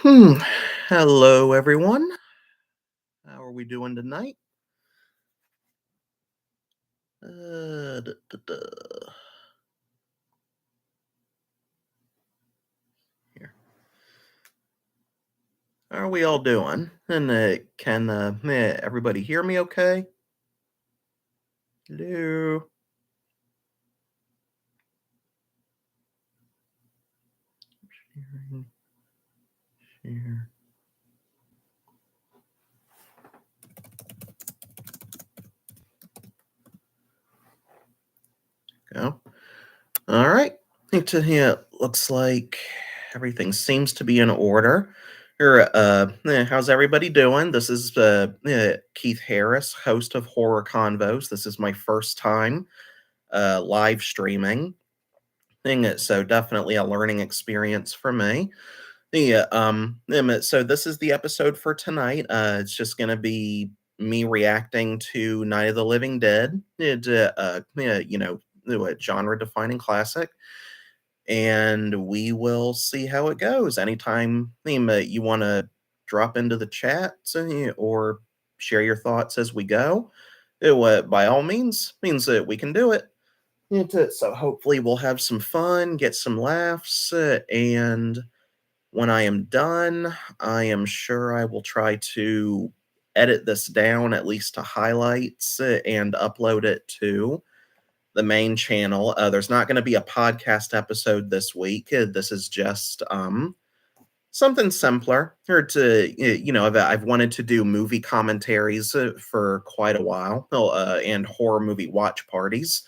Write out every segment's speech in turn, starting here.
Hmm. Hello, everyone. How are we doing tonight? Da, da, da. Here. How are we all doing? And can everybody hear me okay? Hello. Sharing, share. Go. All right. Yeah, looks like everything seems to be in order. Here, how's everybody doing? This is Keith Harris, host of Horror Convos. This is my first time live streaming. So definitely a learning experience for me. So this is the episode for tonight. It's just gonna be me reacting to Night of the Living Dead. A genre-defining classic, and we will see how it goes. Anytime you want to drop into the chat or share your thoughts as we go, by all means that we can do it. So hopefully we'll have some fun, get some laughs, and when I am done, I am sure I will try to edit this down at least to highlights and upload it to the main channel. There's not going to be a podcast episode this week. This is just something simpler. Or I've wanted to do movie commentaries for quite a while, and horror movie watch parties.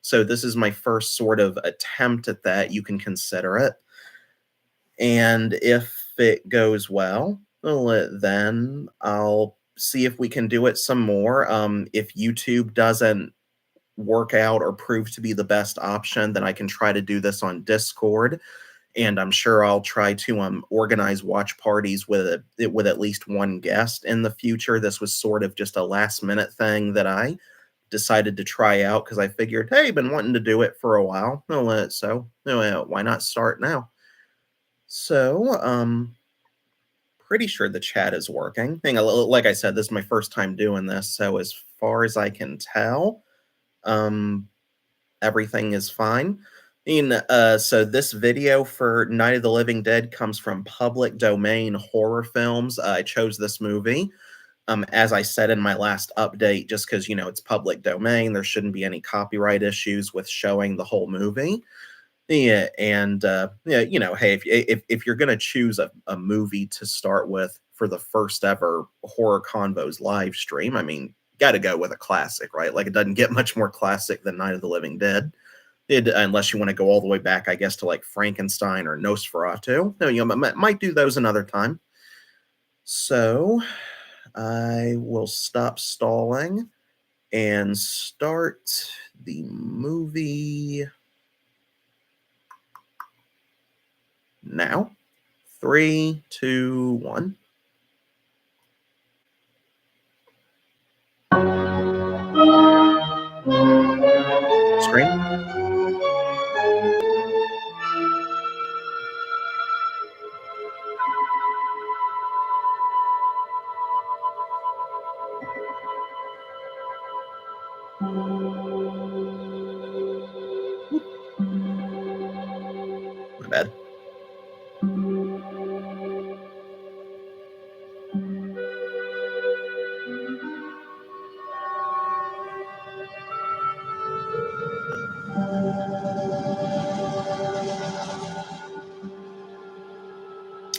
So this is my first sort of attempt at that. You can consider it. And if it goes well, then I'll see if we can do it some more. If YouTube doesn't work out or prove to be the best option, then I can try to do this on Discord. And I'm sure I'll try to organize watch parties with at least one guest in the future. This was sort of just a last minute thing that I decided to try out because I figured, hey, been wanting to do it for a while. Why not start now? So, pretty sure the chat is working. Like I said, this is my first time doing this, so as far as I can tell, um, everything is fine. So this video for Night of the Living Dead comes from Public Domain Horror Films. I chose this movie, as I said in my last update, just because it's public domain. There shouldn't be any copyright issues with showing the whole movie. Yeah, and hey, if you're gonna choose a movie to start with for the first ever horror convos live stream, I mean, got to go with a classic, right? Like it doesn't get much more classic than Night of the Living Dead, unless you want to go all the way back, I guess, to like Frankenstein or Nosferatu. No, might do those another time. So I will stop stalling and start the movie now. 3, 2, 1. Screen. My bad.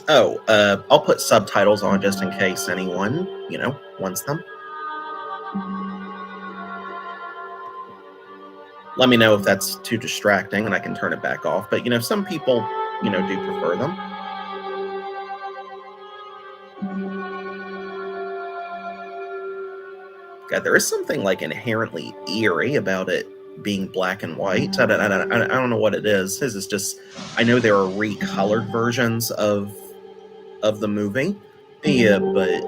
Oh, I'll put subtitles on just in case anyone, wants them. Let me know if that's too distracting and I can turn it back off. But, some people, do prefer them. God, there is something like inherently eerie about it being black and white. I don't know what it is. This is just, I know there are recolored versions of the movie. Yeah, but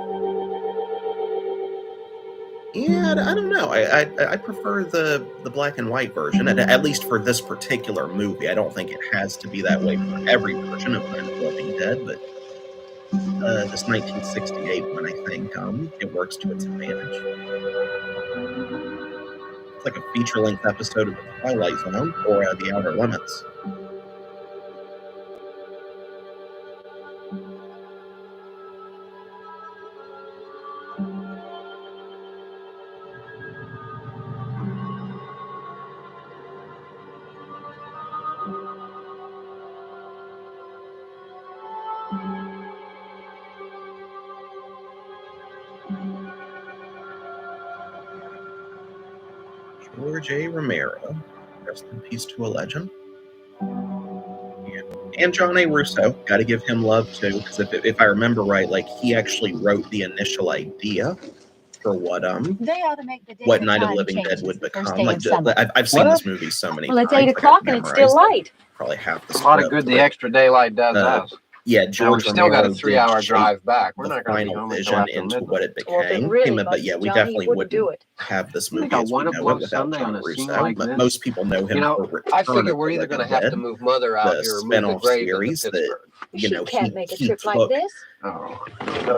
yeah, I don't know. I prefer the black and white version, at least for this particular movie. I don't think it has to be that way for every version of Night of the Living Dead, but this 1968 one, I think, it works to its advantage. It's like a feature-length episode of The Twilight Zone or The Outer Limits. George A. Romero, rest in peace to a legend. And John A. Russo, got to give him love too, because if I remember right, like he actually wrote the initial idea for what Night of the Living Dead would become. Like I've seen this movie so many times. Well, it's 8 o'clock and it's still light. Probably half the a lot of good the extra daylight does us. Yeah, George Now, we've still got a Romero 3-hour did drive back. We're the not going to be final home vision until after into midnight. what it Well, if it became. really But yeah, we Johnny, definitely wouldn't do wouldn't it. have this You movie got as we one know it o'clock without Sunday John on a scene Russo. like this? Most people know him You know, for Return I of figure the we're either going to Living have Dead, to move Mother out the here or move the spin-off grave into series that Pittsburgh. She can't make a trip like took this. Oh,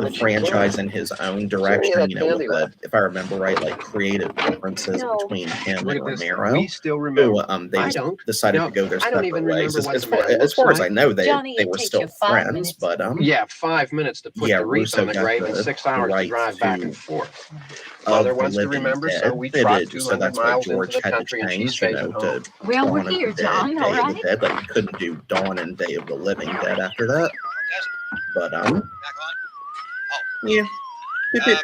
the franchise in his own direction, that you know, with candy left? if I remember right, like creative differences No. between him Look and at this. Romero, We still who remember. they I don't. decided You to go their I don't separate even ways. remember what As the far, bed as looks far as like. I know, Johnny, they it were takes still you 5 friends, minutes. but Yeah, 5 minutes to put yeah, the wreath Russo on the got grave and the 6 hours to rights drive back and to forth. Mother of the wants to Living remember, so Dead. we They trot did, so 200 that's why miles into George the had to country and she change, you stays know, at home. to Well, we're Dawn of here, the Dead, John, all Day of the right? Dead. Like, he couldn't do Dawn and Day of the Living Dead after that. But yeah,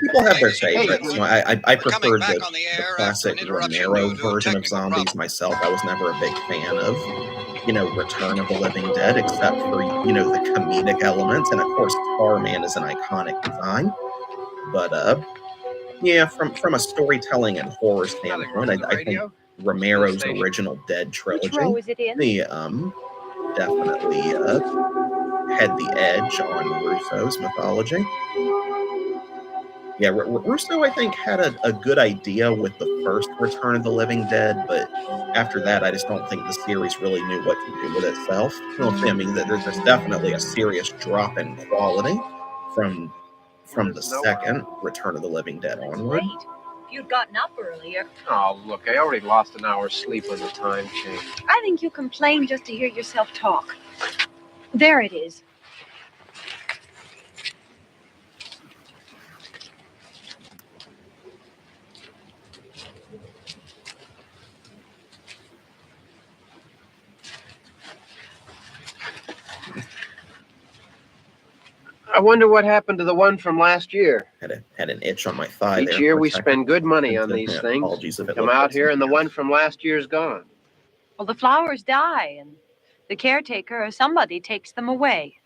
people have their favorites. You know, I preferred the classic Romero version of zombies myself. I was never a big fan of, you know, Return of the Living Dead, except for, you know, the comedic elements, and of course Tarman is an iconic design. But yeah, from a storytelling and horror standpoint, I think Romero's original Dead Which trilogy, row is it in? definitely had the edge on Russo's mythology. Yeah, Russo, I think, had a good idea with the first Return of the Living Dead, but after that, I just don't think the series really knew what to do with itself. Well, I mean, there's definitely a serious drop in quality from the second Return of the Living Dead It's onward. late. If you'd gotten up earlier. Oh, look, I already lost an hour's sleep on the time change. I think you complain just to hear yourself talk. There it is. I wonder what happened to the one from last year. Had an itch on my thigh. Each there year for a we second. spend good money on Yeah, these things. apologies if it Come looked out like here and the something one from last year's gone. Well, the flowers die, and the caretaker or somebody takes them away.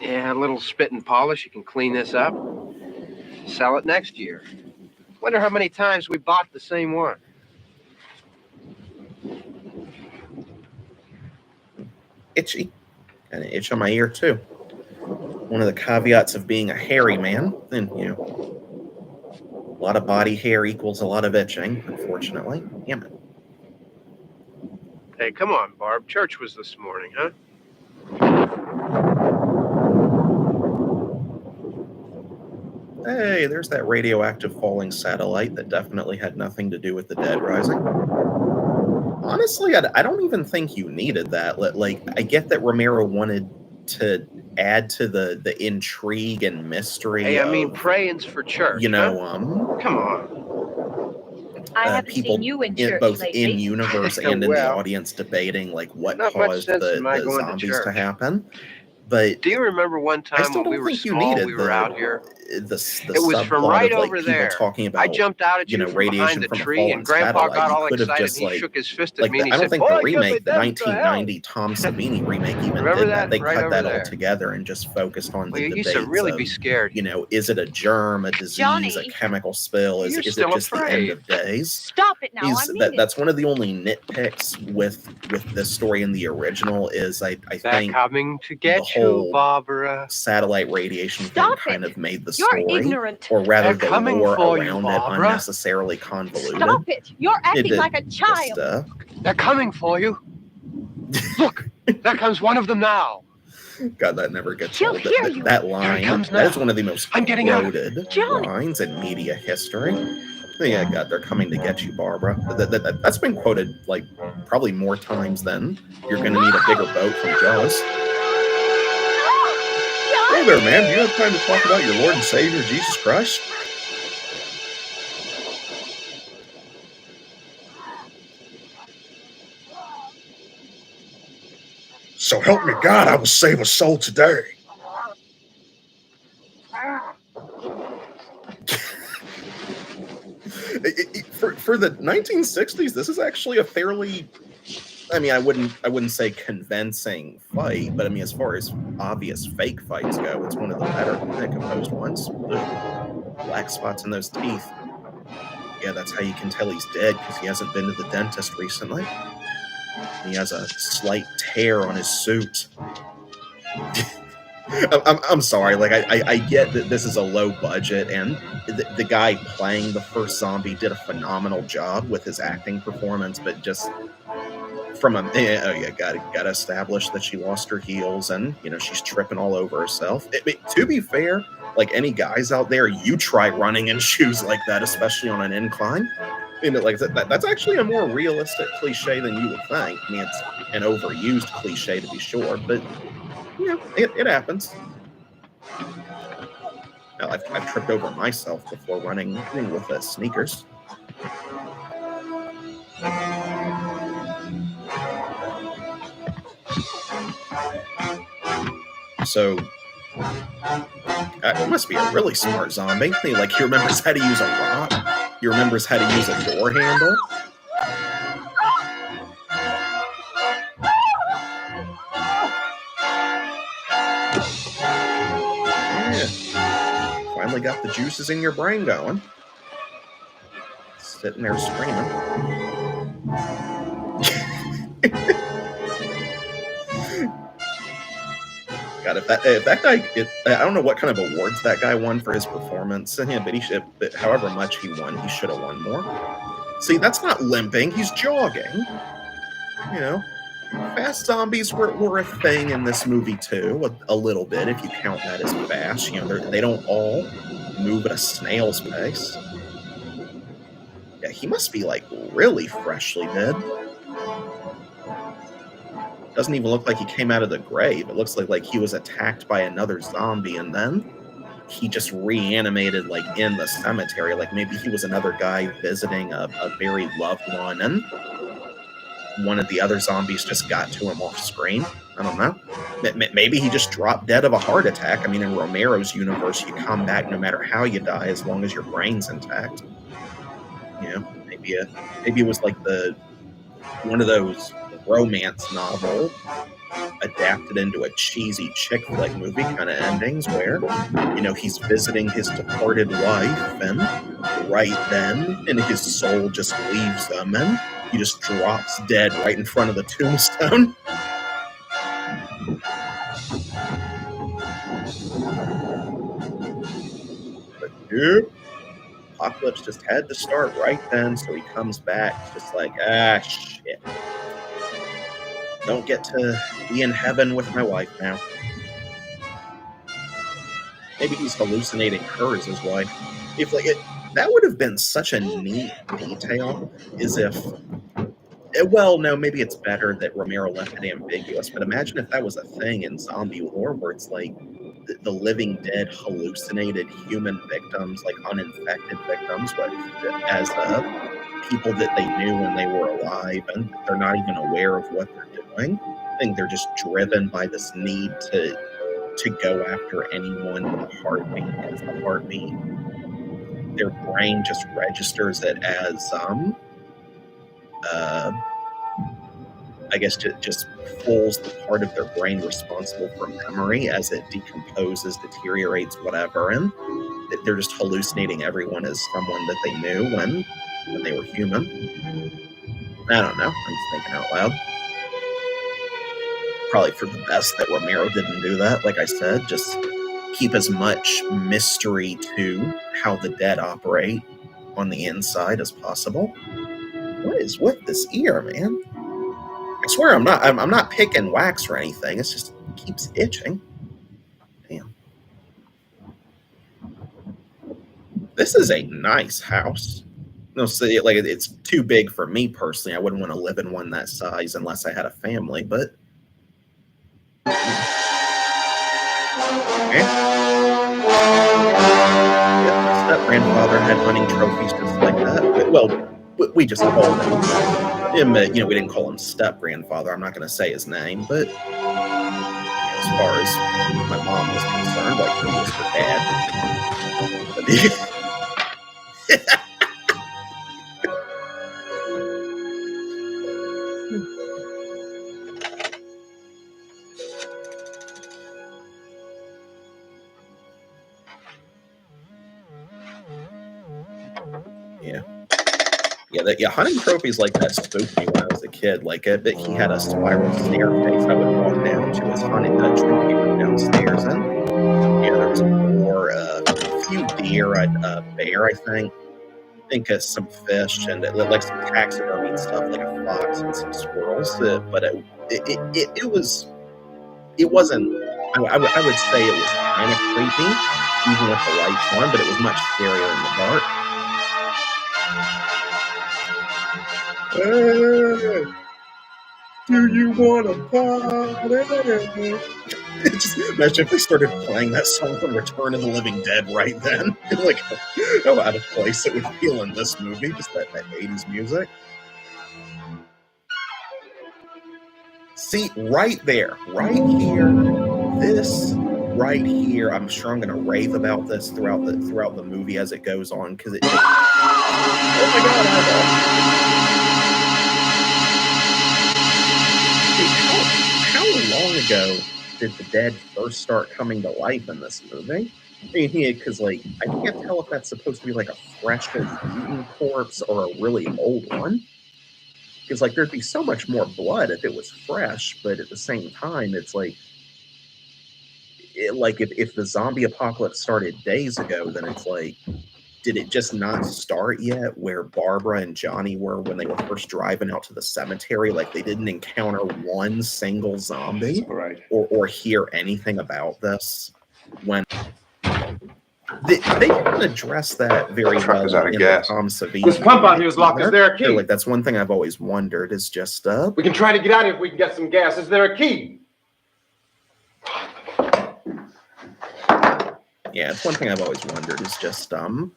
Yeah, a little spit and polish. You can clean this up. Sell it next year. Wonder how many times we bought the same one. itchy. Got an itch on my ear too. One of the caveats of being a hairy man, and you know, a lot of body hair equals a lot of itching, unfortunately. Damn it. Hey, come on, Barb. Church was this morning, huh? Hey, there's that radioactive falling satellite that definitely had nothing to do with the dead rising. Honestly, I don't even think you needed that. Like, I get that Romero wanted to add to the intrigue and mystery. Hey, I mean, of, praying's for church. you know, come on. I haven't people seen you in church both lately. in universe and in the Well, audience debating like what not much caused sense the in my going to zombies to church. happen. But Do you remember one I time still when we don't were think you small, needed we were out here? the It was from subplot right of, like, over people there. talking about, I jumped out at you you know, from behind radiation the from a tree, falling and Grandpa satellite. got You all could have excited. just, He like, shook his fist at like me, and he I don't said, think "Boy, the give me remake, the them to 1990 Tom Savini remake, even Remember did that? that. They Right cut over that all there. together and just focused on Well, the you used to debates really of, be scared. you know, is it a germ, a disease, a Johnny. chemical spill? Is You're it still just the end afraid. of days? Stop it now. I mean That's one of the only nitpicks with this story in the original is I They're think coming to the get whole you, Barbara. satellite radiation thing Stop kind it. of made the You're story, ignorant. or rather They're the coming lore for you, around it, Barbara. unnecessarily convoluted. Stop it. You're acting It like a child. just, They're coming for you. Look, there comes one of them now. God, that never gets She'll old. hear you. That Here line, it comes that now. is one of the most I'm getting out. quoted Johnny. lines in media history. Yeah, God, they're coming to get you, Barbara. That's been quoted like probably more times than "You're gonna need a bigger boat" from Jaws. Hey there, man. Do you have time to talk about your Lord and Savior, Jesus Christ? So help me God, I will save a soul today. For the 1960s, this is actually a fairly, I mean, I wouldn't say convincing fight, but I mean, as far as obvious fake fights go, it's one of the better composed ones. Black spots in those teeth. Yeah, that's how you can tell he's dead, because he hasn't been to the dentist recently. He has a slight tear on his suit. I'm sorry, like I get that this is a low budget, and the guy playing the first zombie did a phenomenal job with his acting performance, but just from a oh yeah, gotta establish that she lost her heels, and she's tripping all over herself. To be fair, like any guys out there, you try running in shoes like that, especially on an incline. Like that's actually a more realistic cliche than you would think. I mean, it's an overused cliche to be sure, but it happens. I've tripped over myself before running with sneakers. So it must be a really smart zombie. Like he remembers how to use a rock. He remembers how to use a door handle. Yeah. Finally got the juices in your brain going. Sitting there screaming. God, if that guy, I don't know what kind of awards that guy won for his performance. Yeah, but however much he won, he should have won more. See, that's not limping; he's jogging. Fast zombies were a thing in this movie too, a little bit if you count that as fast. They don't all move at a snail's pace. Yeah, he must be like really freshly dead. Doesn't even look like he came out of the grave. It looks like he was attacked by another zombie and then he just reanimated like in the cemetery. Like maybe he was another guy visiting a very loved one and one of the other zombies just got to him off screen. I don't know. Maybe he just dropped dead of a heart attack. I mean, in Romero's universe, you come back no matter how you die, as long as your brain's intact. Maybe it was like one of those romance novel adapted into a cheesy chick flick movie kind of endings where he's visiting his departed wife, and right then, and his soul just leaves him, and he just drops dead right in front of the tombstone. But nope. Apocalypse just had to start right then, so he comes back just like, shit. Don't get to be in heaven with my wife now. Maybe he's hallucinating her as his wife. If that would have been such a neat detail, is if well, no, maybe it's better that Romero left it ambiguous, but imagine if that was a thing in zombie lore where it's like the living dead hallucinated human victims, like uninfected victims, but as people that they knew when they were alive, and they're not even aware of what they're doing. I think they're just driven by this need to go after anyone with a heartbeat, because the heartbeat, their brain just registers it as I guess just pulls the part of their brain responsible for memory as it decomposes, deteriorates, whatever, and they're just hallucinating everyone as someone that they knew when they were human. I don't know. I'm just thinking out loud. Probably for the best that Romero didn't do that. Like I said, just keep as much mystery to how the dead operate on the inside as possible. What is with this ear, man? I swear I'm not picking wax or anything. It's just keeps itching. Damn. This is a nice house. No, see, like it's too big for me personally. I wouldn't want to live in one that size unless I had a family. But okay. Yeah, my step grandfather had hunting trophies just like that. Well, we just called him. We didn't call him step grandfather. I'm not going to say his name, but as far as my mom was concerned, like he was her dad. But hunting trophies like that spooked me when I was a kid. Like, he had a spiral staircase I would walk down to his hunting trophy room downstairs, and there was a boar, a few deer, a bear, I think some fish, and like some taxidermy stuff, like a fox and some squirrels. But it wasn't. I would say it was kind of creepy, even with the lights on, but it was much scarier in the dark. Do you want to party? Just imagine if they started playing that song from Return of the Living Dead right then. Like, how out of place it would feel in this movie, just that 80s music. See, right there, right here, this right here, I'm sure I'm going to rave about this throughout the movie as it goes on, because it just... Oh my God, how long ago did the dead first start coming to life in this movie? I mean, because I can't tell if that's supposed to be like a freshly eaten corpse or a really old one. Because there'd be so much more blood if it was fresh, but at the same time, it's if the zombie apocalypse started days ago, then it's did it just not start yet where Barbara and Johnny were when they were first driving out to the cemetery? Like, they didn't encounter one single zombie or hear anything about this when they didn't address that very well in the Tom Savini. This pump out here is locked. Is there a key? That's one thing I've always wondered is just we can try to get out if we can get some gas. Is there a key? Yeah, it's one thing I've always wondered is just the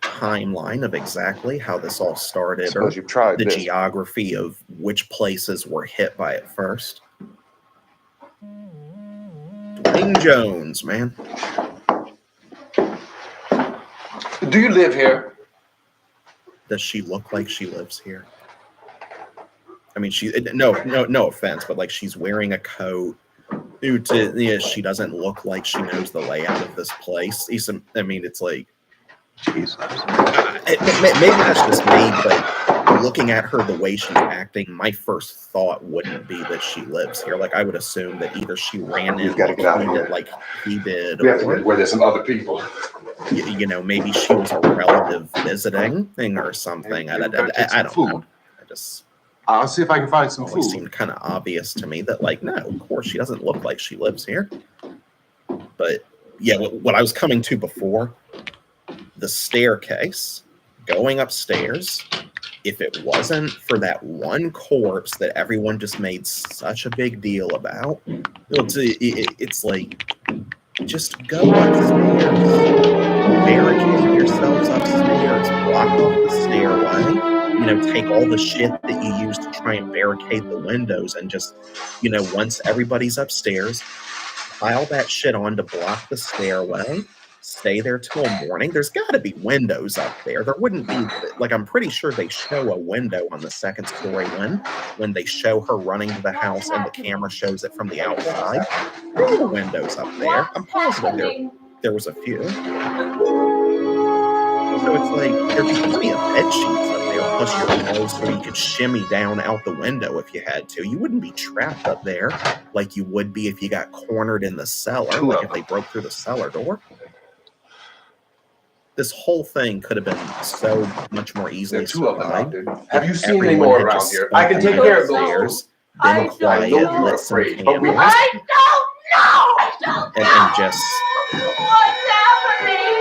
timeline of exactly how this all started, or the geography of which places were hit by it first. Dwayne Jones, man. Do you live here? Does she look like she lives here? I mean, no offense, but she's wearing a coat. She doesn't look like she knows the layout of this place. I mean, it's Jesus. Maybe that's just me, but looking at her the way she's acting, my first thought wouldn't be that she lives here. I would assume that either she ran in like he did, we have to get where there's some other people. Maybe she was a relative visiting thing or something. I don't know. I'll see if I can find some food. It seemed kind of obvious to me that, no, of course she doesn't look like she lives here. But yeah, what I was coming to before, the staircase going upstairs, if it wasn't for that one corpse that everyone just made such a big deal about, it's just go upstairs, barricade yourselves upstairs, block off the stairway, take all the shit that you use to try and barricade the windows, and just, once everybody's upstairs, pile that shit on to block the stairway, stay there till morning. There's got to be windows up there. There wouldn't be, I'm pretty sure they show a window on the second story when they show her running to the house and the camera shows it from the outside. There were windows up there. I'm positive there was a few. So it's there'd be plenty of bed sheets up there, plus your nose, so you could shimmy down out the window if you had to. You wouldn't be trapped up there like you would be if you got cornered in the cellar, if they broke through the cellar door. This whole thing could have been so much more easily survived. Have you seen any more around here? I can take care of those. been I don't quiet, I know you're lit some afraid, but we candles, have I don't know. I don't know. and just What's happening?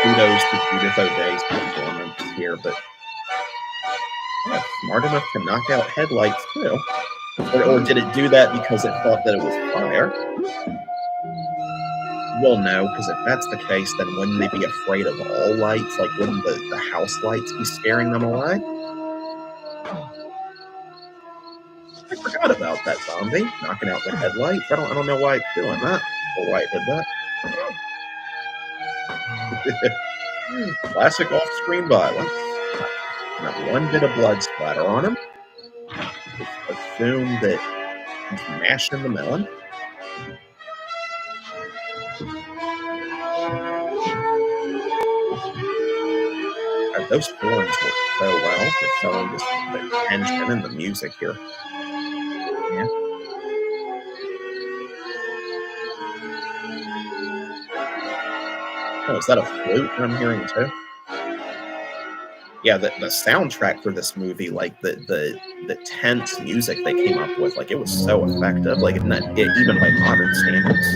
kudos to Judith O'Dea's performance here, but yeah, smart enough to knock out headlights too. Or did it do that because it thought that it was fire? Well, no, because if that's the case, then wouldn't they be afraid of all lights? Like, wouldn't the house lights be scaring them away? I forgot about that zombie knocking out the headlights. I don't know why it's doing that, or why it did that. Classic off-screen violence. Not one bit of blood splatter on him. Just assume that he's mashing the melon. Those horns work so well for selling just the tension and the music here. Yeah. Oh, is that a flute that I'm hearing too? Yeah, the soundtrack for this movie, like the tense music they came up with, like it was so effective, like even by modern standards.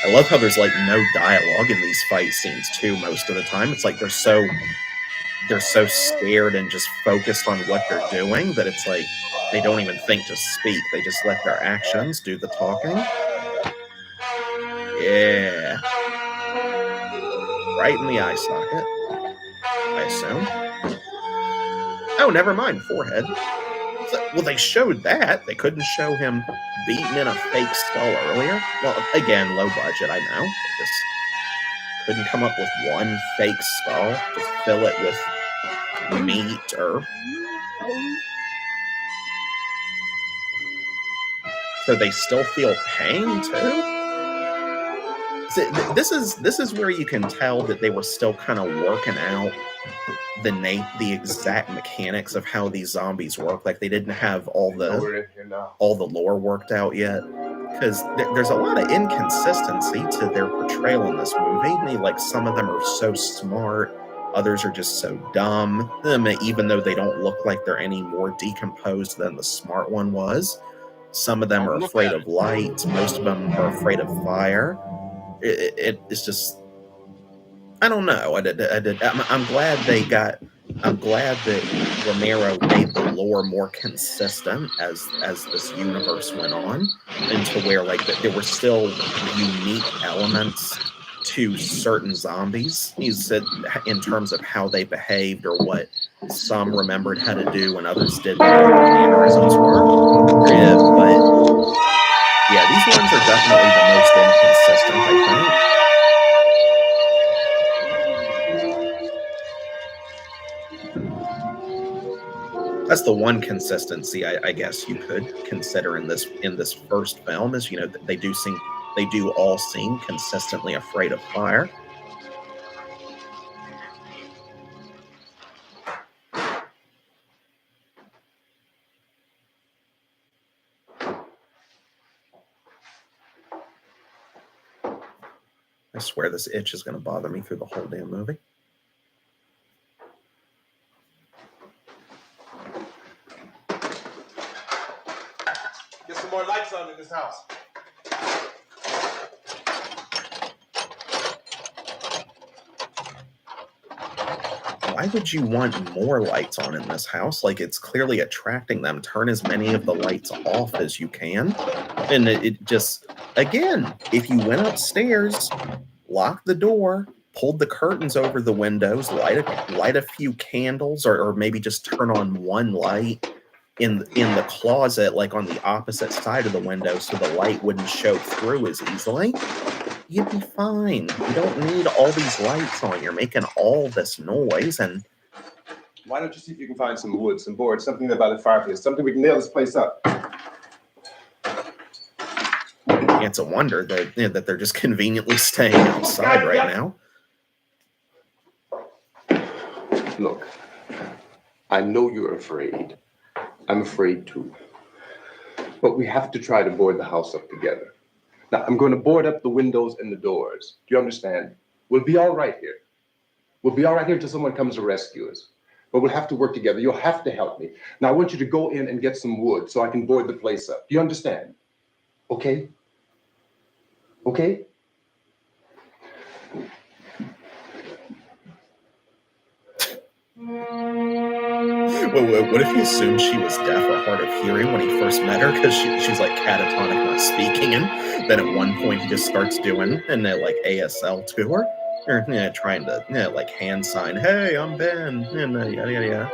I love how there's like no dialogue in these fight scenes too. Most of the time, it's like they're so scared and just focused on what they're doing that it's like they don't even think to speak. They just let their actions do the talking. Yeah. Right in the eye socket, I assume. Oh, never mind. Forehead. Well, they showed that. They couldn't show him beating in a fake skull earlier. Well, again, low budget, I know. They just couldn't come up with one fake skull. Just fill it with meat or... So they still feel pain, too? This is where you can tell that they were still kind of working out the exact mechanics of how these zombies work. Like they didn't have all the lore worked out yet, because there's a lot of inconsistency to their portrayal in this movie. I mean, like some of them are so smart, others are just so dumb. Even though they don't look like they're any more decomposed than the smart one was. Some of them are afraid of light. Most of them are afraid of fire. It's just, I don't know. I'm glad that Romero made the lore more consistent as this universe went on, and to where like there were still unique elements to certain zombies. He said in terms of how they behaved or what some remembered how to do and others didn't, what their mannerisms were. Yeah, but yeah, these ones are definitely the most inconsistent, I think. That's the one consistency I guess you could consider in this first film is, you know, they do all seem consistently afraid of fire. I swear this itch is going to bother me through the whole damn movie. Get some more lights on in this house. Why would you want more lights on in this house? Like, it's clearly attracting them. Turn as many of the lights off as you can. And it just, again, if you went upstairs, locked the door, pulled the curtains over the windows, light a few candles, or maybe just turn on one light in the closet, like on the opposite side of the window, so the light wouldn't show through as easily, you'd be fine. You don't need all these lights on. You're making all this noise. And why don't you see if you can find some wood, some boards, something by the fireplace, something we can nail this place up. It's a wonder that they're just conveniently staying outside right now. Look, I know you're afraid. I'm afraid too. But we have to try to board the house up together. Now, I'm going to board up the windows and the doors. Do you understand? We'll be all right here. We'll be all right here until someone comes to rescue us. But we'll have to work together. You'll have to help me. Now, I want you to go in and get some wood so I can board the place up. Do you understand? Okay? Okay? What if he assumed she was deaf or hard of hearing when he first met her? Because she's like catatonic, not speaking, and then at one point he just starts doing and like ASL to her, or trying to like hand sign, "Hey, I'm Ben," and yada yada yada.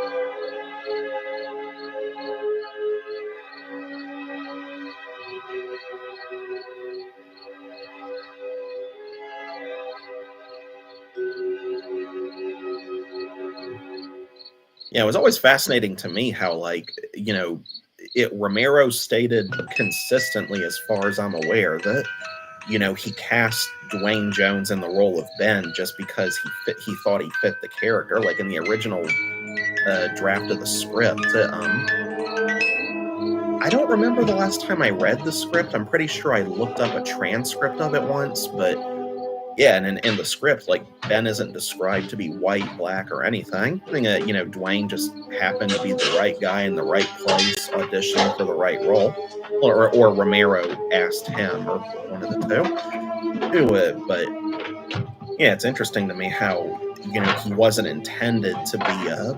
Yeah, it was always fascinating to me how, like, Romero stated consistently, as far as I'm aware, that he cast Dwayne Jones in the role of Ben just because he thought he fit the character. Like in the original draft of the script, I don't remember the last time I read the script. I'm pretty sure I looked up a transcript of it once, but yeah, and in the script, like, Ben isn't described to be white, black, or anything. I think, Dwayne just happened to be the right guy in the right place, auditioning for the right role, or Romero asked him, or one of the two. But yeah, it's interesting to me how he wasn't intended to be a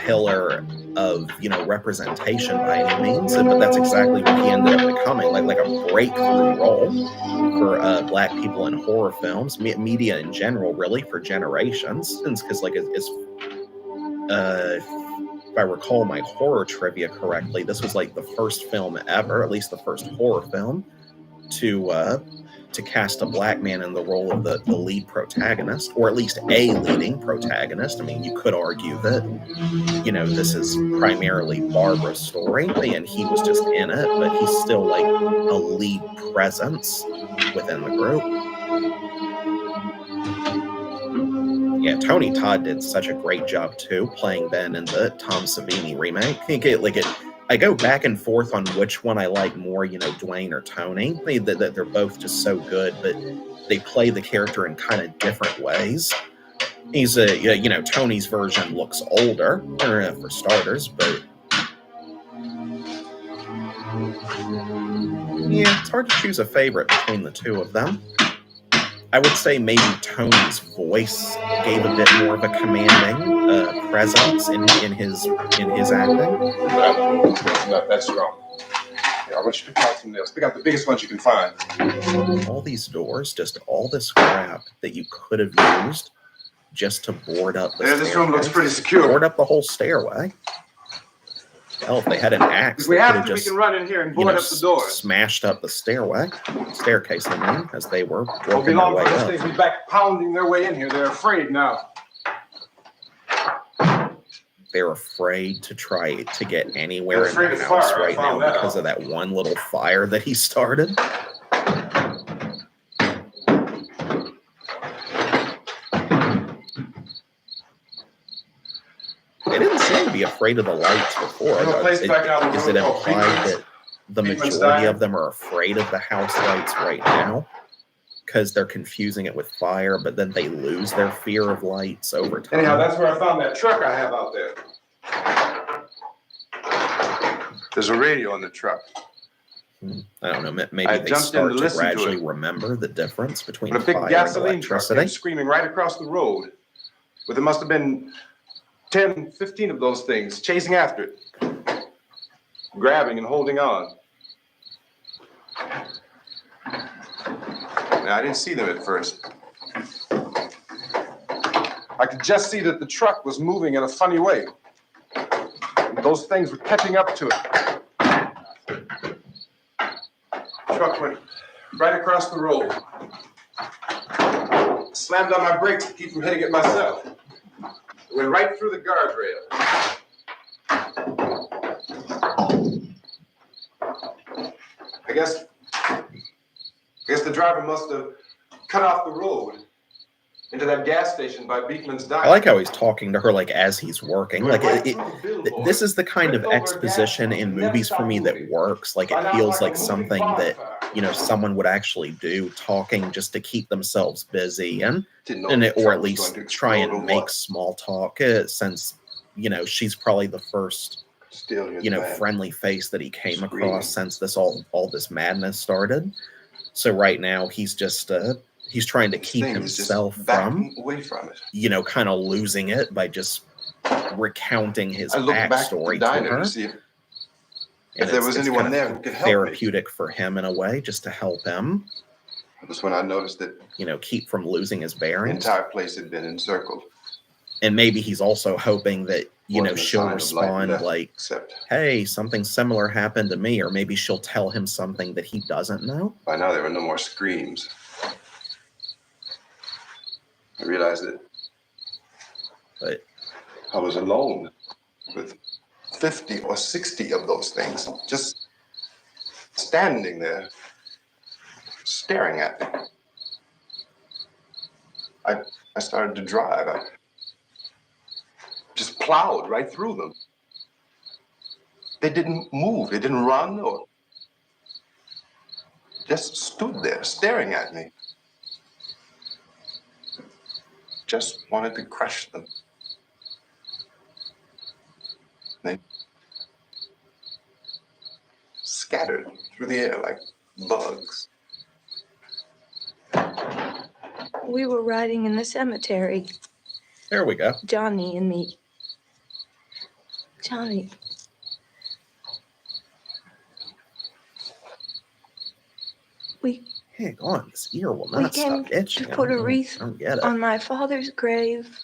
pillar of representation by any means, but that's exactly what he ended up becoming, like a breakthrough role for black people in horror films, media in general, really, for generations. Because like if I recall my horror trivia correctly, this was like the first film ever, at least the first horror film, to cast a black man in the role of the lead protagonist, or at least a leading protagonist. I mean, you could argue that this is primarily Barbara's story, and he was just in it, but he's still like a lead presence within the group. Yeah, Tony Todd did such a great job too, playing Ben in the Tom Savini remake. I go back and forth on which one I like more, Dwayne or Tony. They're both just so good, but they play the character in kind of different ways. He's Tony's version looks older, for starters, but yeah, it's hard to choose a favorite between the two of them. I would say maybe Tony's voice gave a bit more of a commanding presence in his acting. No, that's wrong. Yeah, I want you to pick out some nails. Pick out the biggest ones you can find. All these doors, just all this crap that you could have used just to board up the this room looks pretty secure. Board up the whole stairway. Hell, if they had an axe, we can run in here and board up the doors. Smashed up the staircase, I mean, as they were Won't working be long their way for those up. things be back pounding their way in here. They're afraid now. They're afraid to try to get anywhere in They're the afraid of house fire. I right now found that because out. of that one little fire that he started. They didn't seem to be afraid of the lights before. Is it implied that the majority of them are afraid of the house lights right now because they're confusing it with fire, but then they lose their fear of lights over time? Anyhow, that's where I found that truck I have out there. There's a radio in the truck. I don't know. Maybe I they jumped in start to to listen to gradually it. remember the difference between When a big fire and gasoline truck electricity. came screaming right across the road. But there must have been 10, 15 of those things chasing after it, grabbing and holding on. Now, I didn't see them at first. I could just see that the truck was moving in a funny way. Those things were catching up to it. The truck went right across the road. Slammed on my brakes to keep from hitting it myself. It went right through the guardrail. I guess the driver must have cut off the road into that gas station by Beekman's Diner. I like how he's talking to her like as he's working. Like Right through the billboard. this is the kind of Ripped over a exposition gas in pump, never movies for stopped me that moving. works. Like it Spun out feels like a like moving something that bonfire. someone would actually do, talking just to keep themselves busy and Didn't know or the at truck was least going to try explode or and make what. small talk. Since she's probably the first Still here's a man friendly face that he came screaming. across since this all this madness started. So right now he's just he's trying to This keep thing is just himself from backing away from it. kind of losing it by just recounting his I looked back at the backstory to diner her. to see if And there was anyone kind there of who could help me. therapeutic for him in a way, just to help him, It was when I noticed that keep from losing his the bearings. entire place had been encircled. And maybe he's also hoping that Wasn't a she'll sign of life respond left, like, except hey, something similar happened to me, or maybe she'll tell him something that he doesn't know. by now there were no more screams. I realized that But I was alone with 50 or 60 of those things, just standing there, staring at me. I started to drive. I just plowed right through them. They didn't move. They didn't run or just stood there staring at me. Just wanted to crush them. They scattered through the air like bugs. We were riding in the cemetery, there we go. Johnny and me. Johnny. Hang on, this ear will We not came stop itching. to put a wreath I don't get it. on my father's grave.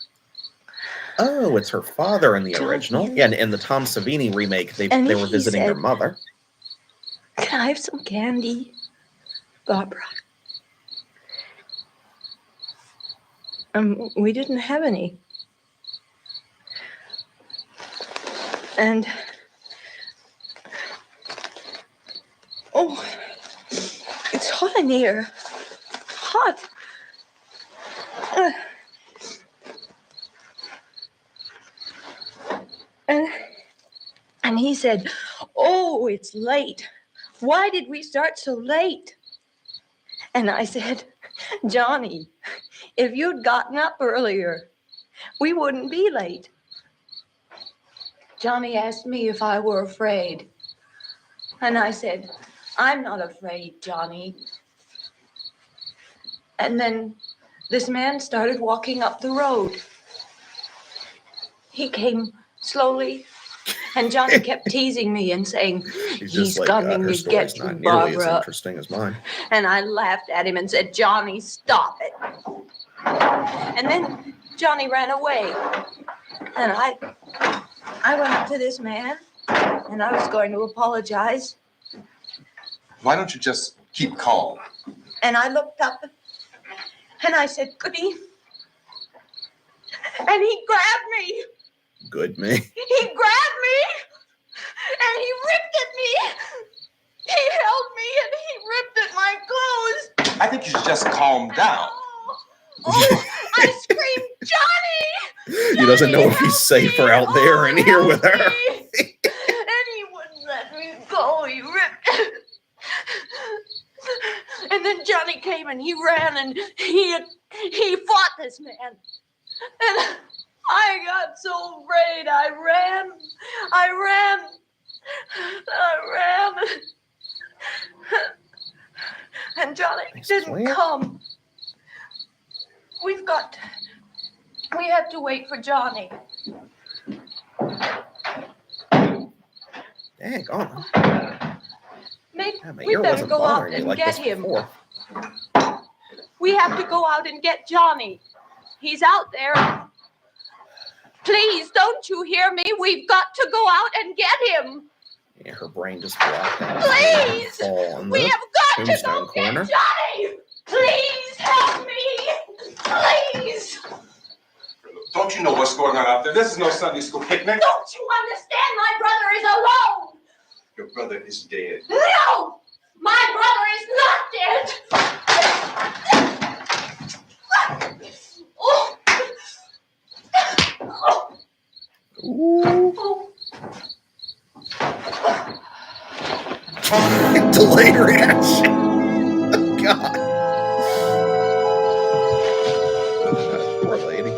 Oh, it's her father in the Johnny. original. Yeah, and in the Tom Savini remake, they And were he visiting their said- mother. Can I have some candy, Barbara? We didn't have any. And oh, it's hot in here. Hot. And he said, "Oh, it's late. Why did we start so late?" And I said, "Johnny, if you'd gotten up earlier, we wouldn't be late." Johnny asked me if I were afraid. And I said, "I'm not afraid, Johnny." And then this man started walking up the road. He came slowly, and Johnny kept teasing me and saying, She's "He's just like, coming her to get story's you, not nearly as Barbara." interesting as mine. And I laughed at him and said, "Johnny, stop it." And then Johnny ran away. And I went up to this man, and I was going to apologize. Why don't you just keep calm? And I looked up, and I said, "Goody." And he grabbed me. Good me. He grabbed me, and he ripped at me. He held me, and he ripped at my clothes. I think you should just calm down. Oh, I screamed, "Johnny!" He doesn't know if Johnny, he's help safer me. out there or in here with her. Help me. And he wouldn't let me go. He ripped. And then Johnny came and he ran and he fought this man. And I got so afraid. I ran. And Johnny didn't come. We have to wait for Johnny. Dang on. We better go out and get him. We have to go out and get Johnny. He's out there. Please, don't you hear me? We've got to go out and get him. Yeah, her brain just blocked out. Please! We have got to tombstone go corner. get Johnny! Please help me! Please! Don't you know what's going on out there? This is no Sunday school picnic. Don't you understand? My brother is alone! Your brother is dead. No! My brother is not dead! Oh! Ooh. Delayed reaction. Oh, God. Poor lady.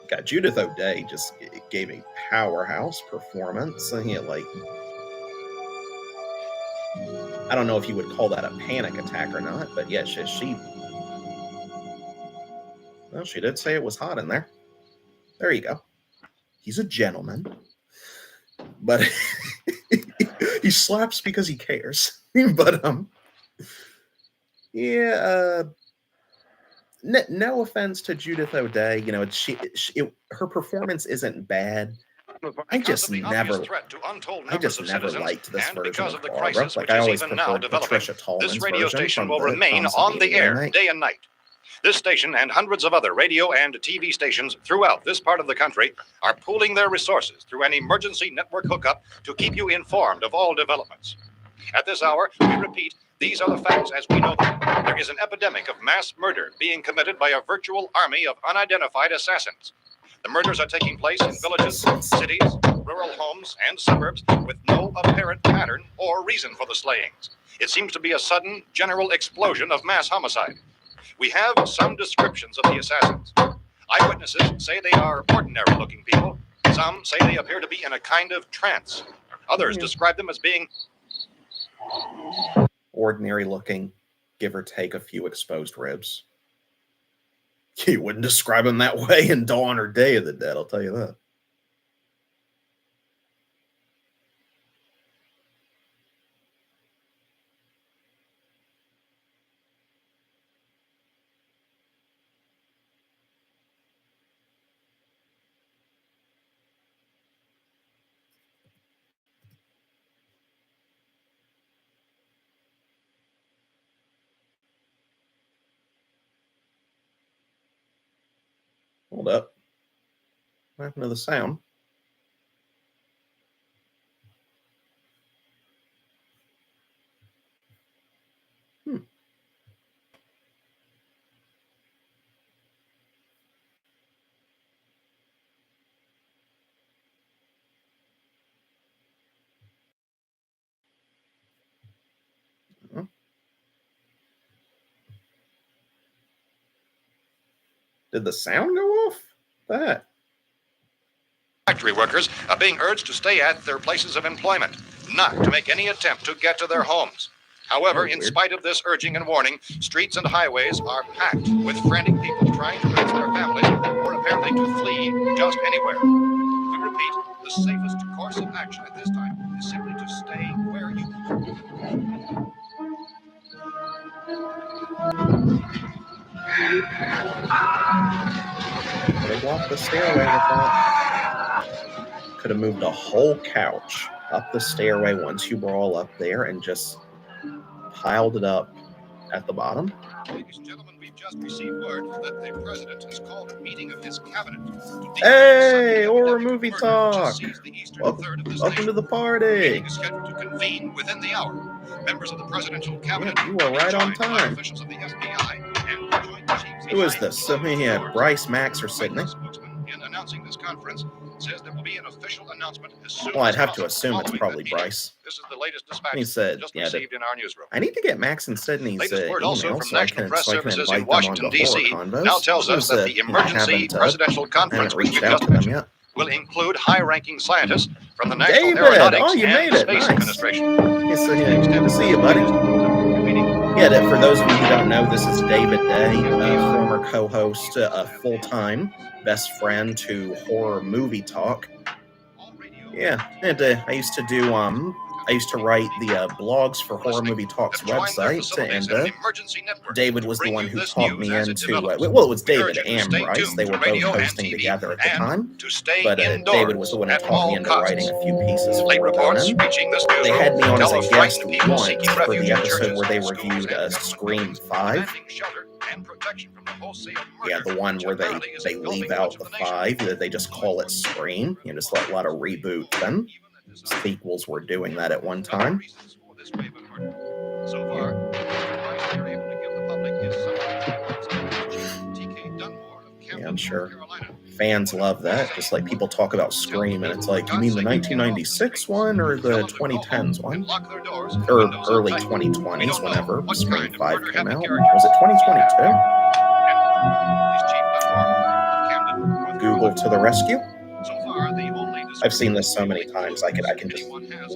God, Judith O'Dea just gave a powerhouse performance. And like, I don't know if you would call that a panic attack or not, but yeah, well, she did say it was hot in there. There you go. He's a gentleman, but he slaps because he cares. But yeah. No offense to Judith O'Dea, you know, her performance isn't bad. I just never liked this version of Barbara. Like, I always preferred Patricia Tallman's this radio version station from will the remain Tom on the Savini air remake. day and night. This station and hundreds of other radio and TV stations throughout this part of the country are pooling their resources through an emergency network hookup to keep you informed of all developments. At this hour, we repeat, these are the facts as we know them. There is an epidemic of mass murder being committed by a virtual army of unidentified assassins. The murders are taking place in villages, cities, rural homes, and suburbs with no apparent pattern or reason for the slayings. It seems to be a sudden, general explosion of mass homicide. We have some descriptions of the assassins. Eyewitnesses say they are ordinary-looking people. Some say they appear to be in a kind of trance. Others describe them as being ordinary looking, give or take a few exposed ribs. You wouldn't describe them that way in Dawn or Day of the Dead, I'll tell you that. Hold up. What happened to the sound? Did the sound go off? That. factory workers are being urged to stay at their places of employment, not to make any attempt to get to their homes. However, in spite of this urging and warning, streets and highways are packed with frantic people trying to reach their families or apparently to flee just anywhere. We repeat, the safest course of action at this time is simply to stay where you They blocked the stairway with that. Could have moved a whole couch up the stairway once you were all up there and just piled it up at the bottom. Ladies and gentlemen, we've just received word that the president has called a meeting of his cabinet. Hey, horror movie talk. Welcome to the party. The meeting is scheduled to convene within the hour. Members of the presidential cabinet you are right on time. Officials of the FBI and Joint Chiefs. Who is this? So Bryce, Max, or Sydney? In announcing this conference, says there will be an official announcement as soon Well, I'd as have to possible assume it's probably Bryce. This is the latest dispatch He said, just yeah, received in our newsroom. I need to get Max and Sydney's Latest word also email from so I National can Press Services in invite Washington, them on the D.C. horror convos. now tells us that the emergency presidential conference, which we just mentioned, will include high-ranking scientists from the National Aeronautics and Space Administration. Good to see you, buddy. Yeah, for those of you who don't know, this is David Day, former co-host, a full-time best friend to Horror Movie Talk. Yeah, and I used to do I used to write the blogs for Horror Movie Talk's website, and David was the one who taught me into, well, it was David and Bryce. They were both hosting together at the time, but David was the one who taught me into writing a few pieces for them. They had me on as a guest once for the episode where they reviewed Scream 5. Yeah, the one where they leave out the 5, that they just call it Scream. You know, just a lot of reboots then. Sequels were doing that at one time. Yeah, I'm sure fans love that. Just like people talk about Scream, and it's like, you mean the 1996 one or the 2010s one? Or early 2020s, whenever Scream 5 came out. Was it 2022? Google to the rescue. I've seen this so many times. I can just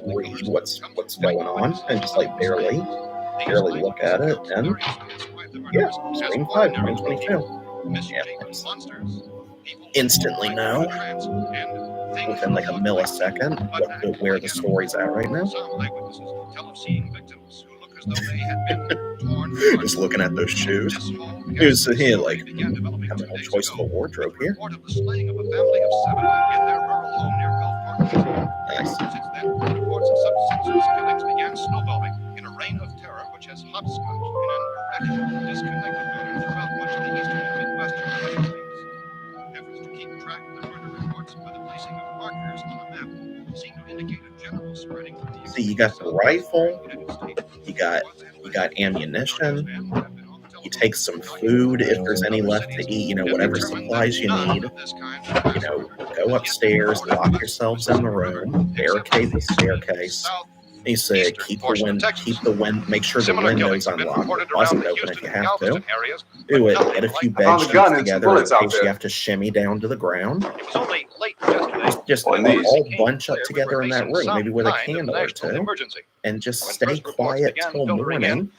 read what's going on and just like barely look at it. And yeah, Scream 5, 2022. Yeah, instantly know within like a millisecond where the story's at right now. Just looking at those shoes. Here's here, like, have a whole choice of a wardrobe here. Nice. See, you got the rifle, you got ammunition, you take some food if there's any left to eat, whatever supplies you need, go upstairs, lock yourselves in the room, barricade the staircase. He said, keep the wind, make sure the window's unlocked, the closet open if you have to. Do it, get a few bed sheets together in case you have to shimmy down to the ground. Just all bunch up together in that room, maybe with a candle or two, and just stay quiet till morning.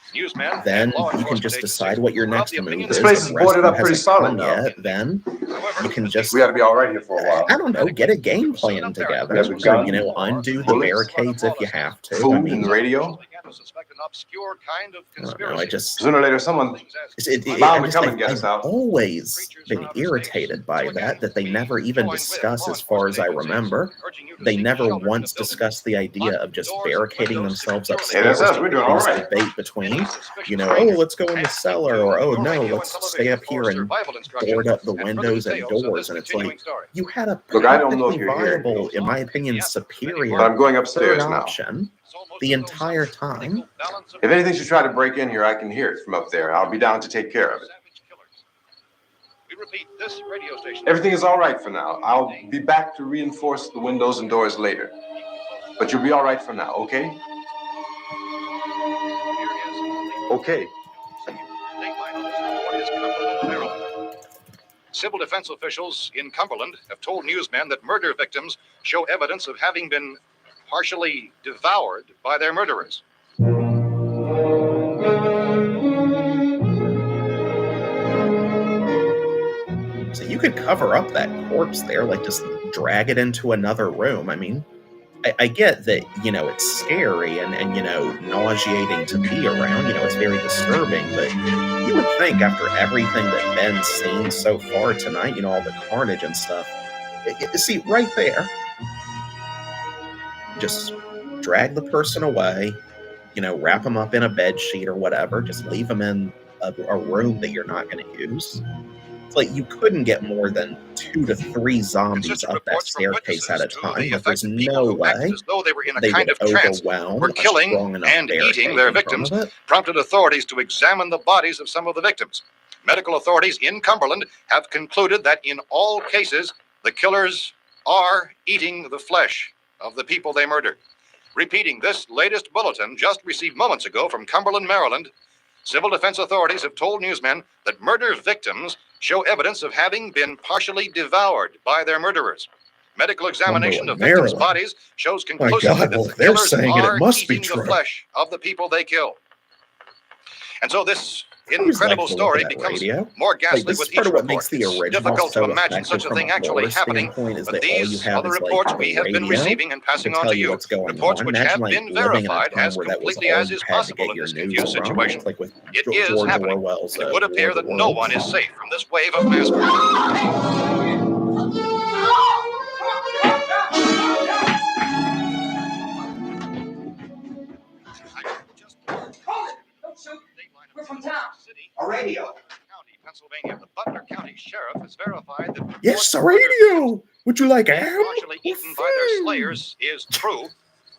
Then you can just decide what your next move is. This place is boarded up pretty solid now. Then you can just, we got to be all right here for a while. I don't know, get a game plan together. So, undo the barricades if you have to. Food and radio. I don't know, I just sooner or later someone I've always been irritated by that they never even discuss, as far as I remember. They never once discussed the idea of just barricading themselves upstairs. We're doing all right. Debate between, oh, let's go in the cellar, or oh no, let's stay up here and board up the windows and doors. And it's like, you had a perfectly viable, in my opinion, superior I'm going upstairs option the entire time. If anything should try to break in here, I can hear it from up there. I'll be down to take care of it. Everything is all right for now. I'll be back to reinforce the windows and doors later. But you'll be all right for now, okay? Okay. Civil defense officials in Cumberland have told newsmen that murder victims show evidence of having been partially devoured by their murderers. So you could cover up that corpse there, like just drag it into another room. I mean, I get that, it's scary and nauseating to be around. It's very disturbing, but you would think after everything that Ben's seen so far tonight, all the carnage and stuff, see, right there, just drag the person away, wrap them up in a bed sheet or whatever, just leave them in a room that you're not going to use. It's like you couldn't get more than 2 to 3 zombies up that staircase at a time, but there's no way they would overwhelm for killing and eating their victims, prompted authorities to examine the bodies of some of the victims. Medical authorities in Cumberland have concluded that in all cases, the killers are eating the flesh of the people they murdered. Repeating this latest bulletin just received moments ago from Cumberland, Maryland, civil defense authorities have told newsmen that murder victims show evidence of having been partially devoured by their murderers. Medical examination of victims' bodies shows conclusively that the killers are eating the flesh of the people they kill. And so this incredible story becomes more ghastly with each report. It's difficult to imagine such a thing actually happening, but these are the reports we have been receiving and passing on to you. Reports which have been verified as completely as is possible in this confused situation. It is happening. It would appear that no one is safe from this wave of mass murder. We're from town. A radio. Pennsylvania, the Butler County Sheriff has verified that yes, a radio. Would you like ham? Partially eaten by their slayers is true.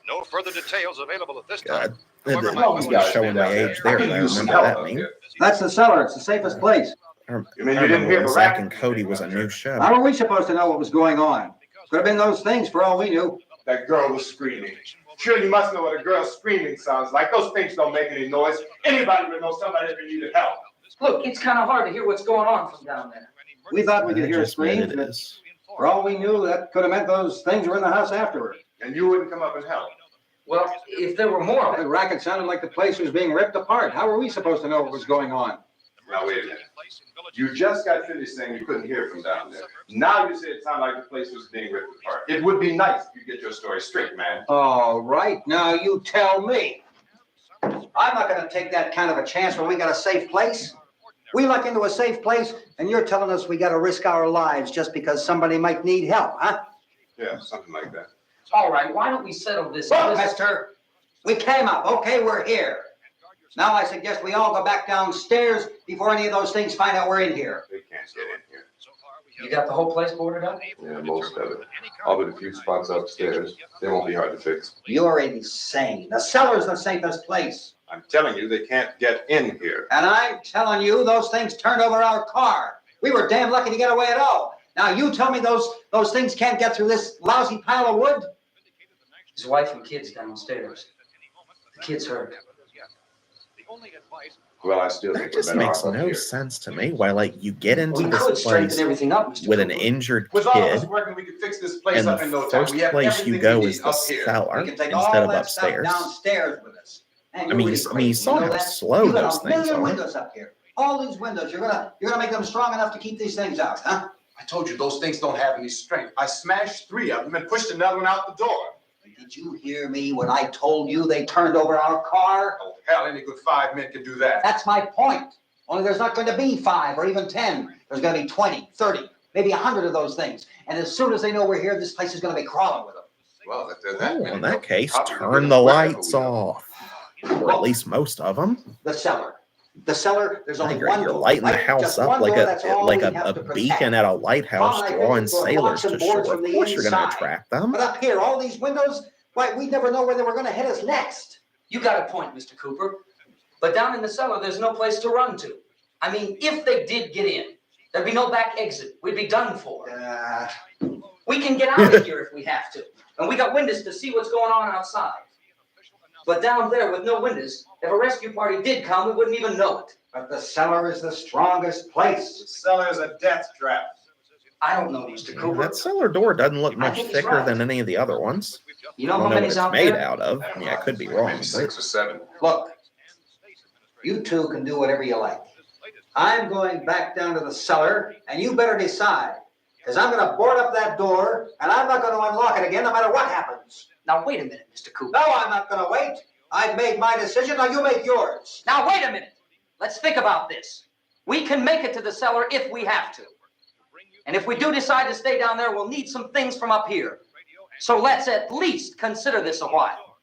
No further details available at this time. Showing my age there. I remember that. That's the cellar. It's the safest place. I You mean I you didn't remember hear when the Zack racket? and Cody was a new show. How are we supposed to know what was going on? Could have been those things for all we knew. That girl was screaming. Sure, you must know what a girl screaming sounds like. Those things don't make any noise. Anybody would know somebody ever needed help. Look, it's kind of hard to hear what's going on from down there. We thought we could I hear just bet screams, it but is. for all we knew, that could have meant those things were in the house afterward. And you wouldn't come up and help. Well, if there were more of The it, racket sounded like the place was being ripped apart. How were we supposed to know what was going on? Now, wait a minute. You just got finished saying you couldn't hear from down there. Now you say it sounded like the place was being ripped apart. It would be nice if you get your story straight, man. All right, now you tell me. I'm not going to take that kind of a chance when we got a safe place. We luck into a safe place, and you're telling us we got to risk our lives just because somebody might need help, huh? Yeah, something like that. all right, why don't we settle this? Look, mister, we came up. Okay, we're here. Now I suggest we all go back downstairs before any of those things find out we're in here. They can't get in here. You got the whole place boarded up? Yeah, most of it. All but a few spots upstairs. They won't be hard to fix. You're insane. The cellar's the safest place. I'm telling you, they can't get in here. And I'm telling you, those things turned over our car. We were damn lucky to get away at all. Now you tell me those things can't get through this lousy pile of wood? His wife and kids downstairs. The kid's hurt. Well, I still That think we're just better makes off up no here. sense to me. Why, like, you get into We could this straighten place everything up, Mr. with an Cooper. injured With all of us kid, working, we could fix this place and up the in no time. first We have place you everything go we is need the up here. cellar We can take instead all of that stuff upstairs. downstairs with us. Man, I you're mean, really you crazy. saw You know how that? slow You those got a things million are. windows up here. All these windows. You're gonna make them strong enough to keep these things out, huh? I told you those things don't have any strength. I smashed 3 of them and pushed another one out the door. Did you hear me when I told you they turned over our car? Oh, hell, any good 5 men can do that. That's my point. Only there's not going to be 5 or even 10. There's going to be 20, 30, maybe 100 of those things. And as soon as they know we're here, this place is going to be crawling with them. Well, if they're that Oh, many, in that case, probably turn get the us wherever lights we go. off. Or at least most of them. The cellar. The cellar, there's only one You're door. lighting the Right? house Just up one like door, that's all a we have to beacon protect. at a lighthouse, Tom and I drawing figured for sailors locks to and boards shore. from Of the course, you're going to inside. attract them. But up here, all these windows, why, we'd never know where they were going to hit us next. You got a point, Mr. Cooper. But down in the cellar, there's no place to run to. I mean, if they did get in, there'd be no back exit. We'd be done for. We can get out of here if we have to. And we got windows to see what's going on outside. But down there with no windows, if a rescue party did come, we wouldn't even know it. But the cellar is the strongest place. The cellar is a death trap. I don't know, Mr. Yeah, Cooper. that cellar door doesn't look I much think he's thicker right. than any of the other ones. You know I how don't know what many's it's out made there? out of. Yeah, I could be wrong. Maybe 6 or 7. Look, you two can do whatever you like. I'm going back down to the cellar, and you better decide. Because I'm going to board up that door, and I'm not going to unlock it again no matter what happens. Now, wait a minute, Mr. Cooper. No, I'm not going to wait. I've made my decision, now you make yours. Now, wait a minute. Let's think about this. We can make it to the cellar if we have to. And if we do decide to stay down there, we'll need some things from up here. So let's at least consider this a while.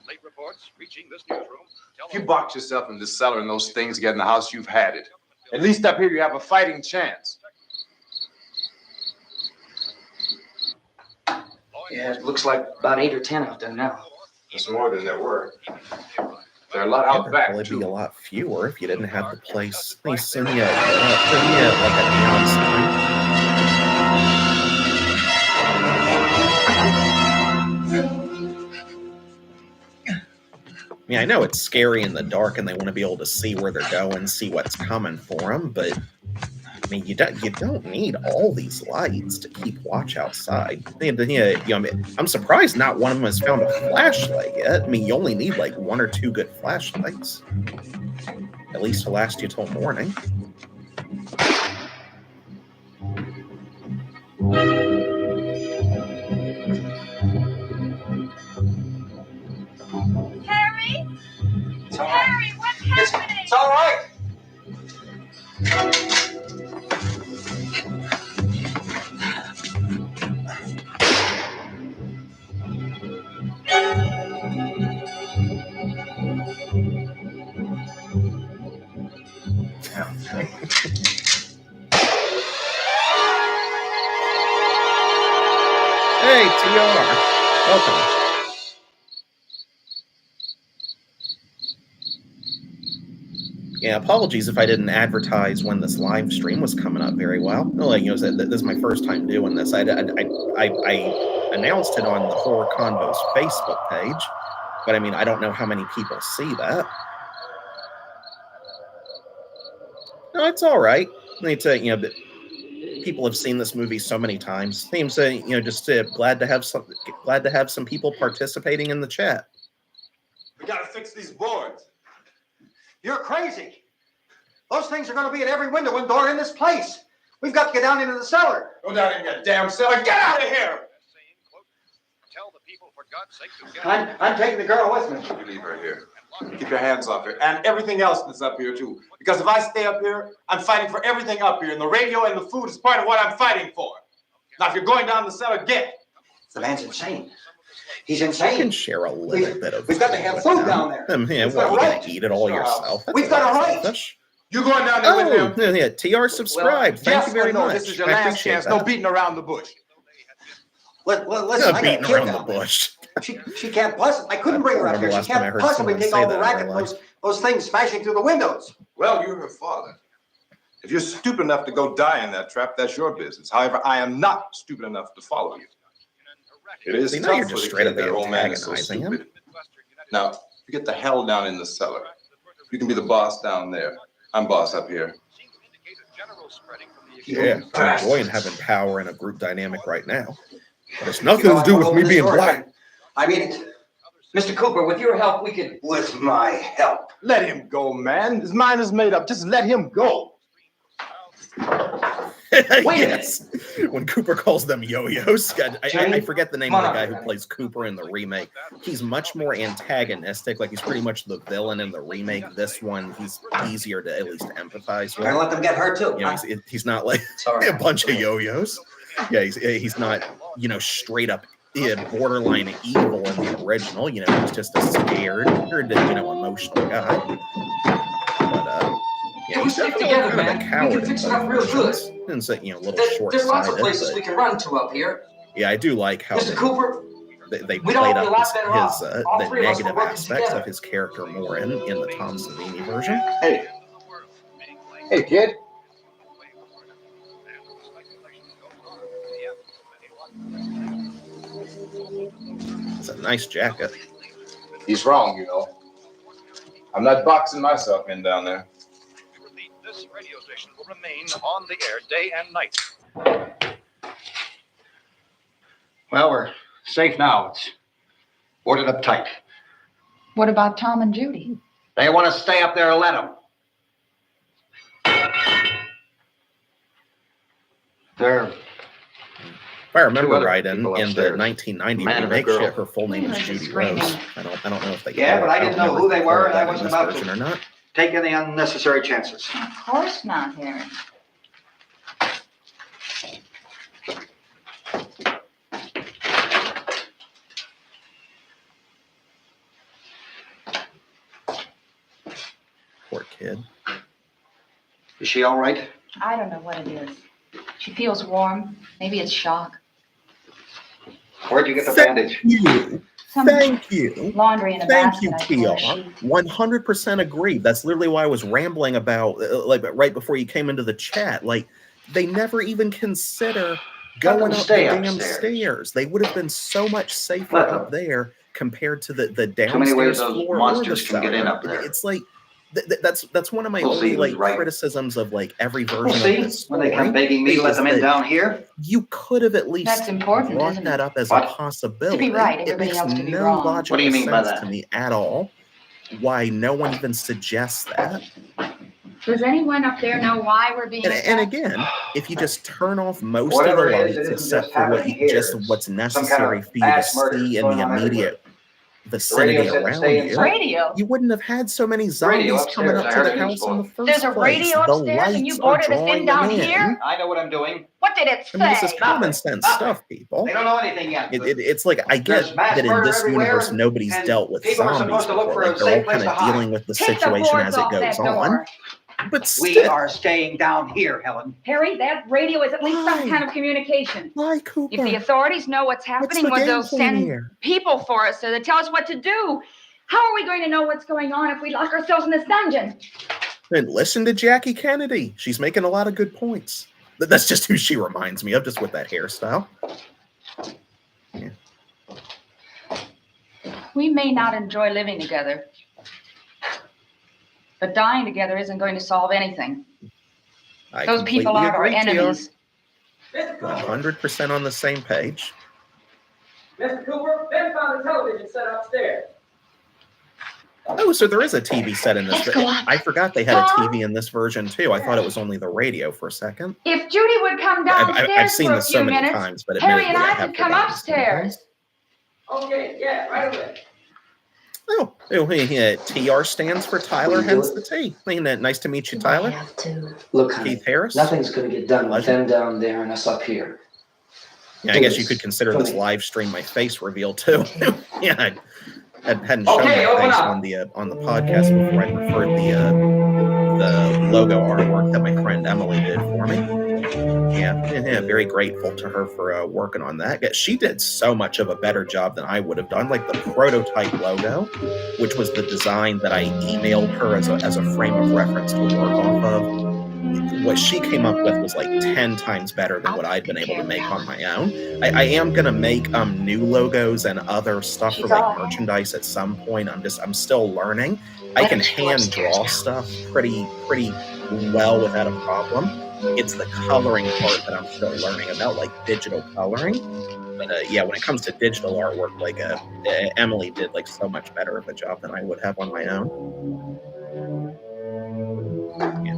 Late reports reaching this newsroom. If you box yourself in this cellar and those things get in the house, you've had it. At least up here, you have a fighting chance. Yeah, it looks like about 8 or 10 out there now. It's more than there were. There are a lot Yeah, out there'd back, probably be a too. lot fewer if you didn't have the place. They send you like a neon sign. I mean, I know it's scary in the dark, and they want to be able to see where they're going, see what's coming for them. But I mean, you don't need all these lights to keep watch outside. I'm surprised not one of them has found a flashlight yet. I mean, you only need like 1 or 2 good flashlights, at least to last you till morning. Harry? It's all right. Harry, what's happening? It's all right. Hey, TR, welcome. Yeah, apologies if I didn't advertise when this live stream was coming up very well. Like, this is my first time doing this. I announced it on the Horror Convos Facebook page, but I mean, I don't know how many people see that. No, it's all right. But people have seen this movie so many times. Seems just glad to have some people participating in the chat. We gotta fix these boards. You're crazy. Those things are going to be at every window and door in this place. We've got to get down into the cellar. Go down in that damn cellar. Get out of here! Tell the people, for God's sake, to get I'm taking the girl with me. You leave her here. Keep your hands off her. And everything else that's up here, too. Because if I stay up here, I'm fighting for everything up here. And the radio and the food is part of what I'm fighting for. Now, if you're going down the cellar, get. The man's insane. He's You insane. can share a little bit of. We've got to have food down there. Yeah, We've well, got a you right. can eat it all yourself. That's We've got a right. selfish. You going down there with him? Yeah, TR subscribed. Thank you very much. This is your I last appreciate chance. that. No beating around the bush. Listen, I Beating got a kid around the down there. bush. She can't possibly. I couldn't bring her up here. She Last time I can't heard possibly someone take say all the that in racket, real life. those things smashing through the windows. Well, you're her father. If you're stupid enough to go die in that trap, that's your business. However, I am not stupid enough to follow you. It is See, now tough you're for just the straight kid up that her old man is so antagonizing him. stupid. Now, you get the hell down in the cellar. You can be the boss down there. I'm boss up here. Yeah, I'm enjoying having power in a group dynamic right now. But it's nothing to do with me being black. I mean it. Mr. Cooper, with your help, we could. With my help. Let him go, man. His mind is made up. Just let him go. Yes. When Cooper calls them yo-yos, I forget the name of the guy who plays Cooper in the remake. He's much more antagonistic. Like, he's pretty much the villain in the remake. This one, he's easier to at least empathize with. We're gonna let them get hurt too. He's not like a bunch of yo-yos. Yeah, he's not, straight up borderline evil in the original. He's just a scared, emotional guy. But yeah, he's stick definitely together, kind of a man. coward. We can fix it up real good. And so, a little There's lots of short-sighted. places we can run to up here. Yeah, I do like how Mr. Cooper, they we'd all played be a up lot better off. All the three of us negative were working aspects together. of his character more in the Tom Savini version. Hey, kid. It's a nice jacket. He's wrong, I'm not boxing myself in down there. This radio station will remain on the air day and night. Well, we're safe now. It's boarded up tight. What about Tom and Judy? They want to stay up there, let them. They're If I remember Two other right, in people the upstairs. 1990 Man and a remake, girl. her full name is Who is Judy screaming? Rose. I don't know if they. Yeah, call but her I didn't out know in who they were, and I in wasn't this about version to or not. take any unnecessary chances. Of course not, Harry. Poor kid. Is she all right? I don't know what it is. She feels warm. Maybe it's shock. Where'd you get the bandage? Some Thank you. laundry in a Thank you, basket. I told TR. her she- 100% agree. That's literally why I was rambling about, right before you came into the chat. Like, they never even consider going them up the stay damn upstairs. stairs. They would have been so much safer Let them. up there compared to the Too downstairs many ways those floor or the monsters can get in cellar. up there. It's like that's one of my We'll see only who's right. criticisms of every version We'll of see. this When they come story begging me to let is them in that down here. you could have at least That's important, brought isn't that it? up as What? a possibility. To be right, It everybody makes else to be no wrong. logical What do you mean by sense that? to me at all. Why no one even suggests that. Does anyone up there know why we're being And attacked? again, if you just turn off most Whatever of the it is, it lights isn't except just for happening here. just what's Some kind necessary of for you to mass murder see in going the on everywhere. immediate The vicinity radio said to around stay you, inside. Radio? you wouldn't have had so many Radio zombies coming upstairs. up I to heard the it in house in the school. first There's a place. radio The upstairs and you lights are boarded us in drawing down them in. here? I know what I'm doing. What did it I mean, this is say? common sense Nothing. stuff, people. They don't know anything yet. It's like, I get There's mass that in murder this everywhere, universe nobody's and dealt with people are zombies supposed to look before. for a Like, they're all safe place kind to of hide. dealing with the Take the situation boards as it off goes that on. door. But We still, are staying down here, Helen. Harry, that radio is at least Why? some kind of communication. why, Cooper? If the authorities know what's What's happening, the well, game they'll plan send here? people for us so they tell us what to do. How are we going to know what's going on if we lock ourselves in this dungeon? And listen to Jackie Kennedy. She's making a lot of good points. That's just who she reminds me of, just with that hairstyle. Yeah. We may not enjoy living together, but dying together isn't going to solve anything. Those people aren't our enemies. 100% on the same page. Mr. Cooper, Ben found the television set upstairs. Oh, so there is a TV set in this. I forgot they had a TV in this version too. I thought it was only the radio for a second. If Judy would come downstairs I've seen for this a so few many minutes, times, but Harry and admittedly, I could come upstairs. Okay, yeah, right away. Oh, yeah. TR stands for Tyler, hence the T. Nice to meet you, Tyler. Look, honey, Keith Harris. nothing's going to get done with them down there and us up here. Yeah, I guess you could consider this live stream my face reveal too. Yeah, I hadn't shown my face on the podcast before. I preferred the logo artwork that my friend Emily did for me. Yeah, very grateful to her for working on that. She did so much of a better job than I would have done. Like the prototype logo, which was the design that I emailed her as a frame of reference to work off of. What she came up with was like 10 times better than what I'd been able to make on my own. I am gonna make new logos and other stuff for like merchandise at some point. I'm still learning. I can hand draw stuff pretty well without a problem. It's the coloring part that I'm still learning about, like digital coloring. But yeah, when it comes to digital artwork, like Emily did like so much better of a job than I would have on my own. Yeah.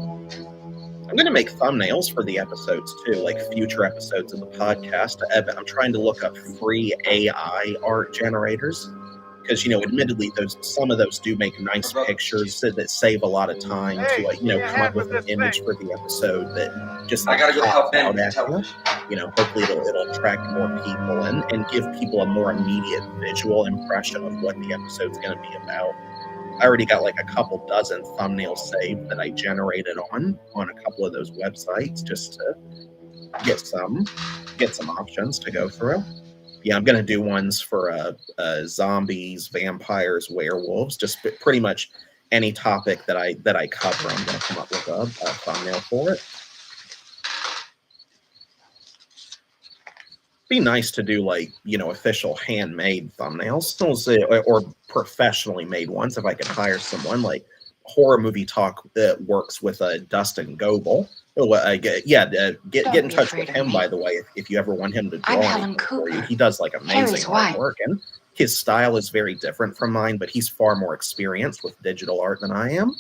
I'm going to make thumbnails for the episodes too, like future episodes of the podcast. I'm trying to look up free AI art generators because, admittedly, some of those do make nice pictures that save a lot of time to, come up with an image for the episode that just I gotta go help Ben. Hopefully it'll attract more people and give people a more immediate visual impression of what the episode's going to be about. I already got like a couple dozen thumbnails saved that I generated on a couple of those websites just to get some options to go through. Yeah, I'm gonna do ones for zombies, vampires, werewolves, just pretty much any topic that I cover. I'm gonna come up with a thumbnail for it. Be nice to do like official handmade thumbnails or professionally made ones if I could hire someone like Horror Movie Talk that works with Dustin Goebel. Get in touch with him, by the way, if you ever want him to draw anything for you. He does like amazing artwork, and his style is very different from mine, but he's far more experienced with digital art than I am.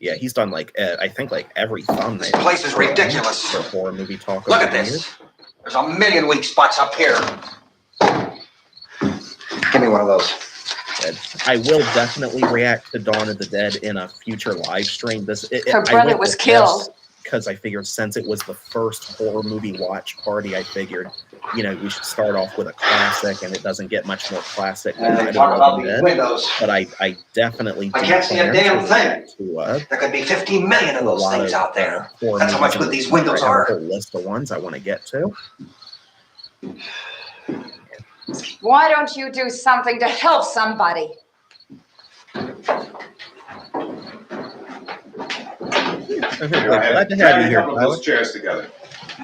Yeah, he's done like I think like every thumbnail. This place is ridiculous. For Horror Movie Talk. Look at this. There's a million weak spots up here. Give me one of those. I will definitely react to Dawn of the Dead in a future live stream. Her brother was killed. Because I figured since it was the first horror movie watch party, I figured, we should start off with a classic, and it doesn't get much more classic than they talk about these windows. But I definitely I can't see a damn thing. There could be 15 million of those things out there. That's how much good these windows are. I have a whole list of ones I want to get to. Why don't you do something to help somebody? Glad to have you here, Tyler. Those chairs together.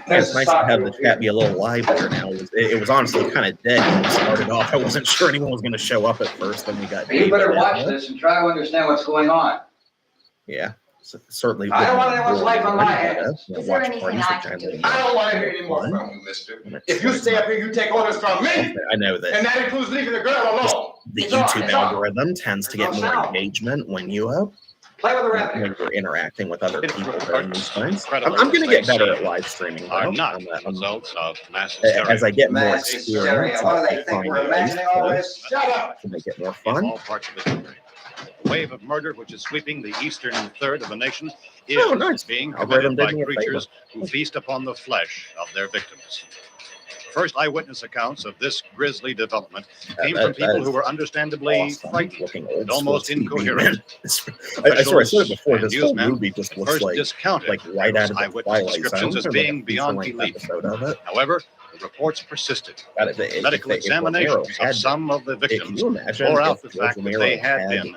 It's nice to have the chat be a little livelier now. It was honestly kind of dead when we started off. I wasn't sure anyone was going to show up at first. Then we got. You better watch this and try to understand what's going on. Yeah, certainly. I don't want anyone's life on my hands. Is there anything I can do? I don't want to hear any more from you, mister. If you stay up here, you take orders from me. I know that. And that includes leaving the girl alone. The YouTube algorithm tends to get more engagement when you Play with the rabbit. when you're interacting with other people during these times. I'm going to get better at live streaming. Are not results of mass as I get more Mass hysteria. experience, What do they I'll think find we're ways imagining all this? Shut up. to make it more in fun. all parts of the country. The wave of murder which is sweeping the eastern third of the nation is Oh, nice. being Algorithm committed by did me a favor. creatures who feast upon the flesh of their victims. First eyewitness accounts of this grisly development came from people who were understandably frightened and almost incoherent. I swear I said it before. This whole Newsmen movie just looks first like discounted right out of the eyewitness Twilight descriptions Zone. as Like being a beyond feature-length belief. episode of it. However, the reports persisted. God, if Medical Romero examinations had- of some of the Can victims you imagine bore out if the George fact that Romero they had been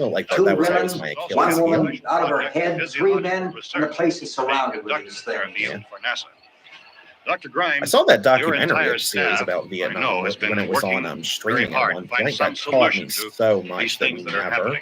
felt like Two that was women, always my Achilles one heel. woman out of her head, three men, and the place is surrounded with these things. Yeah. For NASA. Dr. Grimes, I saw that your documentary entire series staff, about I Vietnam know, has been when it was on working streaming very hard at one to find point. some That taught me solution to so these much that we things that are never happening.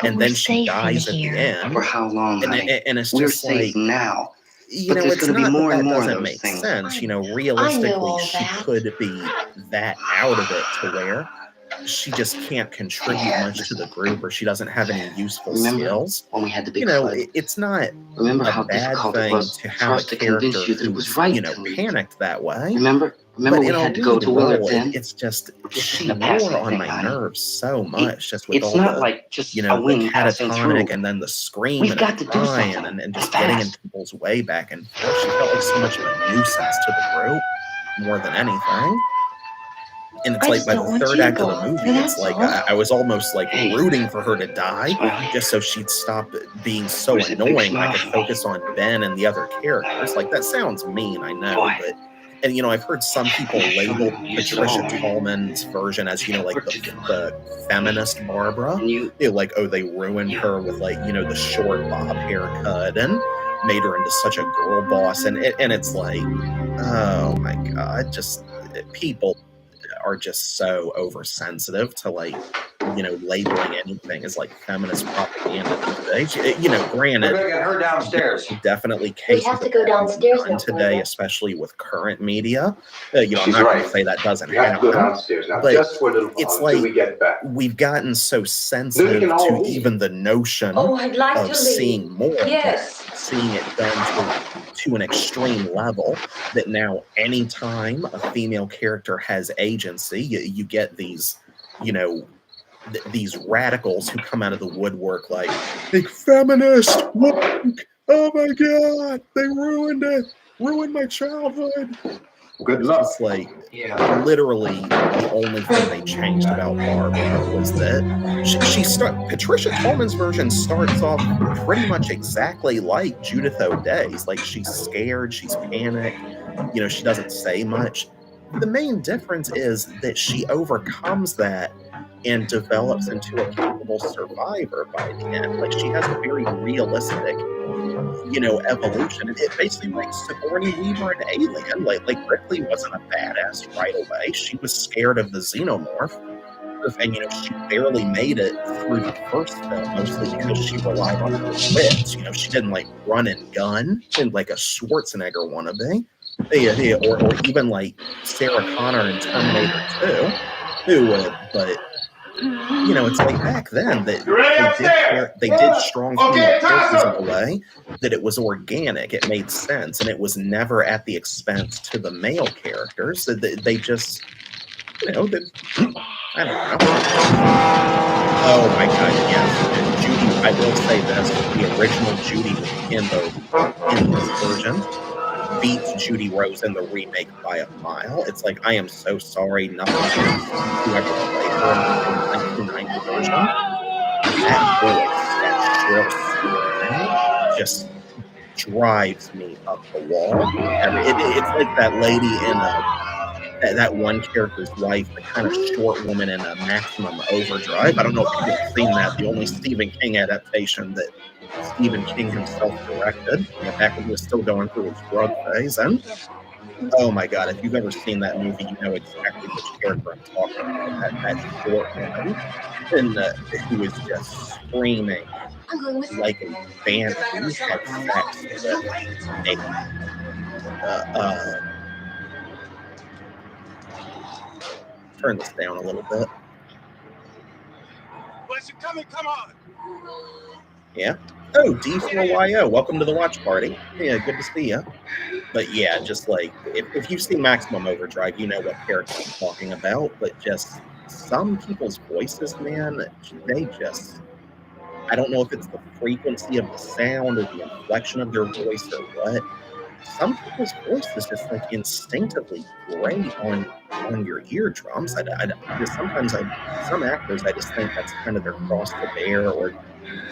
and then she dies at the end. For how long, honey? And it's We're just safe like, now. you But know, there's it's gonna be not more that and that more of doesn't those make things. sense. You know, I know realistically, all she that. could be that out of it to where she just can't contribute much to the group, or she doesn't have any useful skills. When we had the big flood? It's not Remember a how bad difficult it thing was to for have a us to convince character you that it was who's, right to leave? panicked that way. Remember But we in a had to go lead to Willard role, then? it's just, This she isn't a wore passing on thing, my honey. nerves so much, just with It's all not the, like just a the wind passing catatonic through. and then the screaming We've and got to do crying something. and just getting in people's way back and forth. She felt like so much of a nuisance to the group more than anything. And it's like by the third act of the movie, it's like I was almost like rooting for her to die, just so she'd stop being so annoying. I could focus on Ben and the other characters. Like, that sounds mean, I know, but and I've heard some people label Patricia Tallman's version as like the feminist Barbara. Like, oh, they ruined her with like the short bob haircut and made her into such a girl boss, and it's like, oh my god, just people are just so oversensitive to like labeling anything as like feminist propaganda these days. Granted, We're gonna get her downstairs. Definitely We cases have to go downstairs now, today, Barbara. especially with current media. I'm She's not going to right. say that doesn't You have to go happen, downstairs now, but just for a little it's while until like we get back. we've gotten so Then sensitive we can all to leave. even the notion Oh, I'd like of to leave. seeing more, Yes. that seeing it done to an extreme level, that now anytime a female character has agency, you get these, these radicals who come out of the woodwork like feminist, woke, oh my god, they ruined my childhood. Good luck. It's like, literally the only thing they changed about Barbara was that Patricia Tallman's version starts off pretty much exactly like Judith O'Dea's. Like, she's scared, she's panicked, she doesn't say much. The main difference is that she overcomes that and develops into a capable survivor by the end. Like, she has a very realistic evolution. And it basically makes Sigourney Weaver an alien. Like Ripley wasn't a badass right away. She was scared of the xenomorph. And, she barely made it through the first film, mostly because she relied on her wits. She didn't, like, run and gun in, like, a Schwarzenegger wannabe. Or even, like, Sarah Connor in Terminator 2. But it's like back then that they did strong female characters in a way that it was organic, it made sense, and it was never at the expense to the male characters. They just, I don't know. Oh my god, yes. Judy, I will say this, the original Judy in this version beats Judy Rose in the remake by a mile. It's like, I am so sorry, nothing against whoever played her in the 1990 version. That voice, that shrill scream, just drives me up the wall. It's like that lady in that one character's wife, the kind of short woman in a Maximum Overdrive. I don't know if you've seen that, the only Stephen King adaptation that Stephen King himself directed, back when he was still going through his drug phase. And oh my god, if you've ever seen that movie, you know exactly which character I'm talking about. That short woman, and who is just screaming like a band who had sex with turn this down a little bit. Where's it coming? Come on. Yeah. Oh, D4YO, welcome to the watch party. Yeah, good to see you. But yeah, just like, if you've seen Maximum Overdrive, you know what character I'm talking about. But just some people's voices, man, they just, I don't know if it's the frequency of the sound or the inflection of their voice or what. Some people's voices just like instinctively grate on your eardrums. Sometimes some actors, I just think that's kind of their cross to bear, or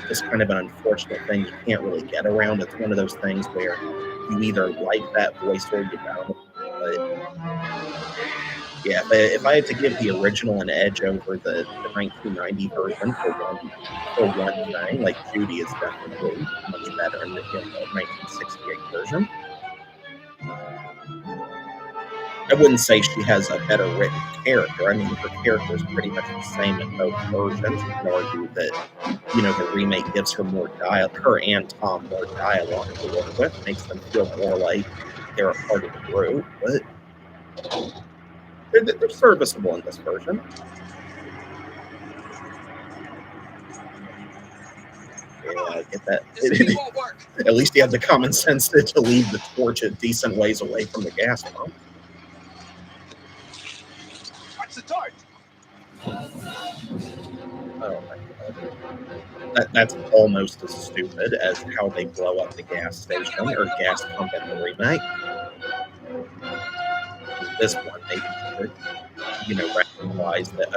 just kind of an unfortunate thing you can't really get around. It's one of those things where you either like that voice or you don't. But yeah, if I had to give the original an edge over the 1990 version for one thing, like Judy is definitely much better in the 1968 version. I wouldn't say she has a better written character. I mean, her character is pretty much the same in both versions. You can argue that, the remake gives her more dialogue, her and Tom more dialogue to work with, makes them feel more like they're a part of the group, but they're serviceable in this version. get that. At least he had the common sense to leave the torch a decent ways away from the gas pump. Watch the torch. Oh my god. That's almost as stupid as how they blow up the gas station or gas pump in the remake. This one, maybe could, rationalize that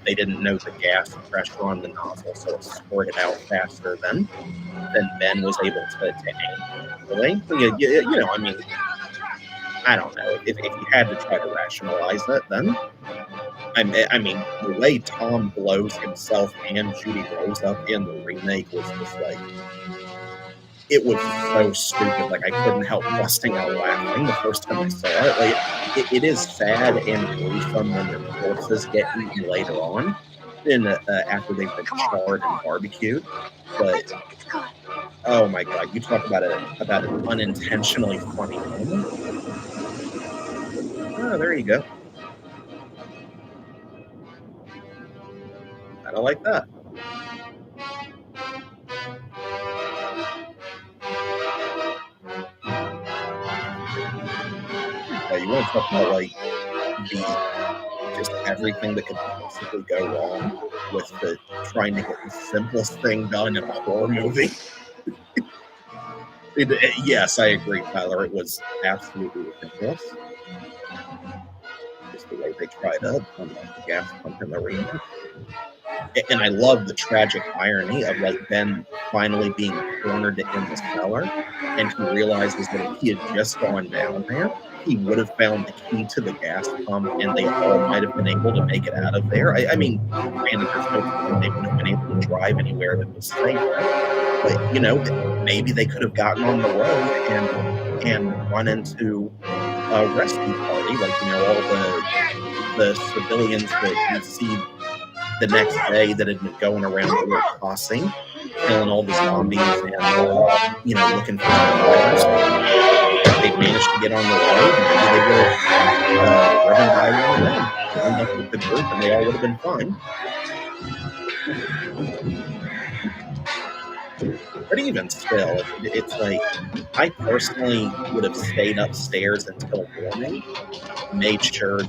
they didn't know the gas pressure on the nozzle, so it squirted out faster than Ben was able to aim. Really? I mean, I don't know. If you had to try to rationalize it, then I mean, the way Tom blows himself and Judy Rose up in the remake was just like, it was so stupid. Like, I couldn't help busting out laughing the first time I saw it. Like, it is sad and gruesome when their corpses get eaten later on, after they've been charred and barbecued. But oh my god, you talk about an unintentionally funny moment. Oh, there you go. I don't like that. You want to talk about like just everything that could possibly go wrong with the trying to get the simplest thing done in a horror movie. Yes, I agree, Tyler. It was absolutely ridiculous. Just the way they tried to unlock the gas pump in the remake. And I love the tragic irony of like Ben finally being cornered in the cellar, and he realizes that if he had just gone down there, he would have found the key to the gas pump, and they all might have been able to make it out of there. I mean, granted, there's no point they would have been able to drive anywhere that was safe, but maybe they could have gotten on the road and run into a rescue party, like all the civilians that you see the next day that had been going around the tossing, killing all the zombies and looking for survivors. They managed to get on the road, maybe they would have driven by one of them, end up with the group, and they all would have been fine. But even still, it's like, I personally would have stayed upstairs until morning, made sure,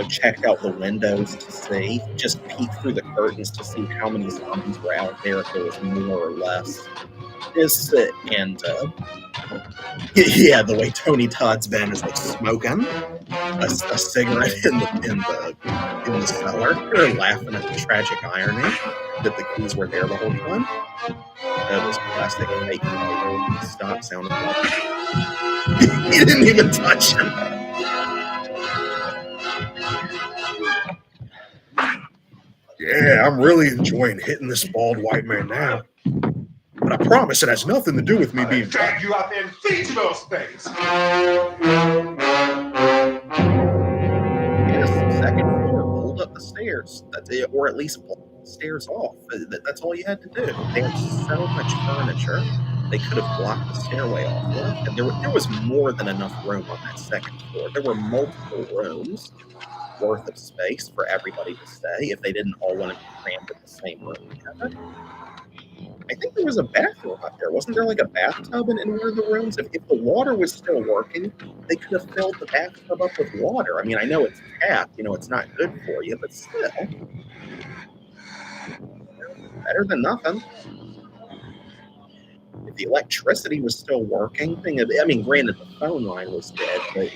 checked out the windows to see, just peek through the curtains to see how many zombies were out there, if there was more or less. And the way Tony Todd's Ben is like smoking a cigarette in the cellar, or laughing at the tragic irony that the keys were there the whole time. That was classic fake stop sound effect. He didn't even touch him. Yeah, I'm really enjoying hitting this bald white man now. But I promise it has nothing to do with me being drag you out there and feed you those things. Yes, second floor, pulled up the stairs. Or at least pulled the stairs off. That's all you had to do. They had so much furniture, they could have blocked the stairway off with. And there was more than enough room on that second floor. There were multiple rooms worth of space for everybody to stay if they didn't all want to be crammed in the same room together. I think there was a bathroom up there. Wasn't there like a bathtub in one of the rooms? If the water was still working, they could have filled the bathtub up with water. I mean, I know it's tapped, it's not good for you, but still. Better than nothing. If the electricity was still working, granted the phone line was dead, but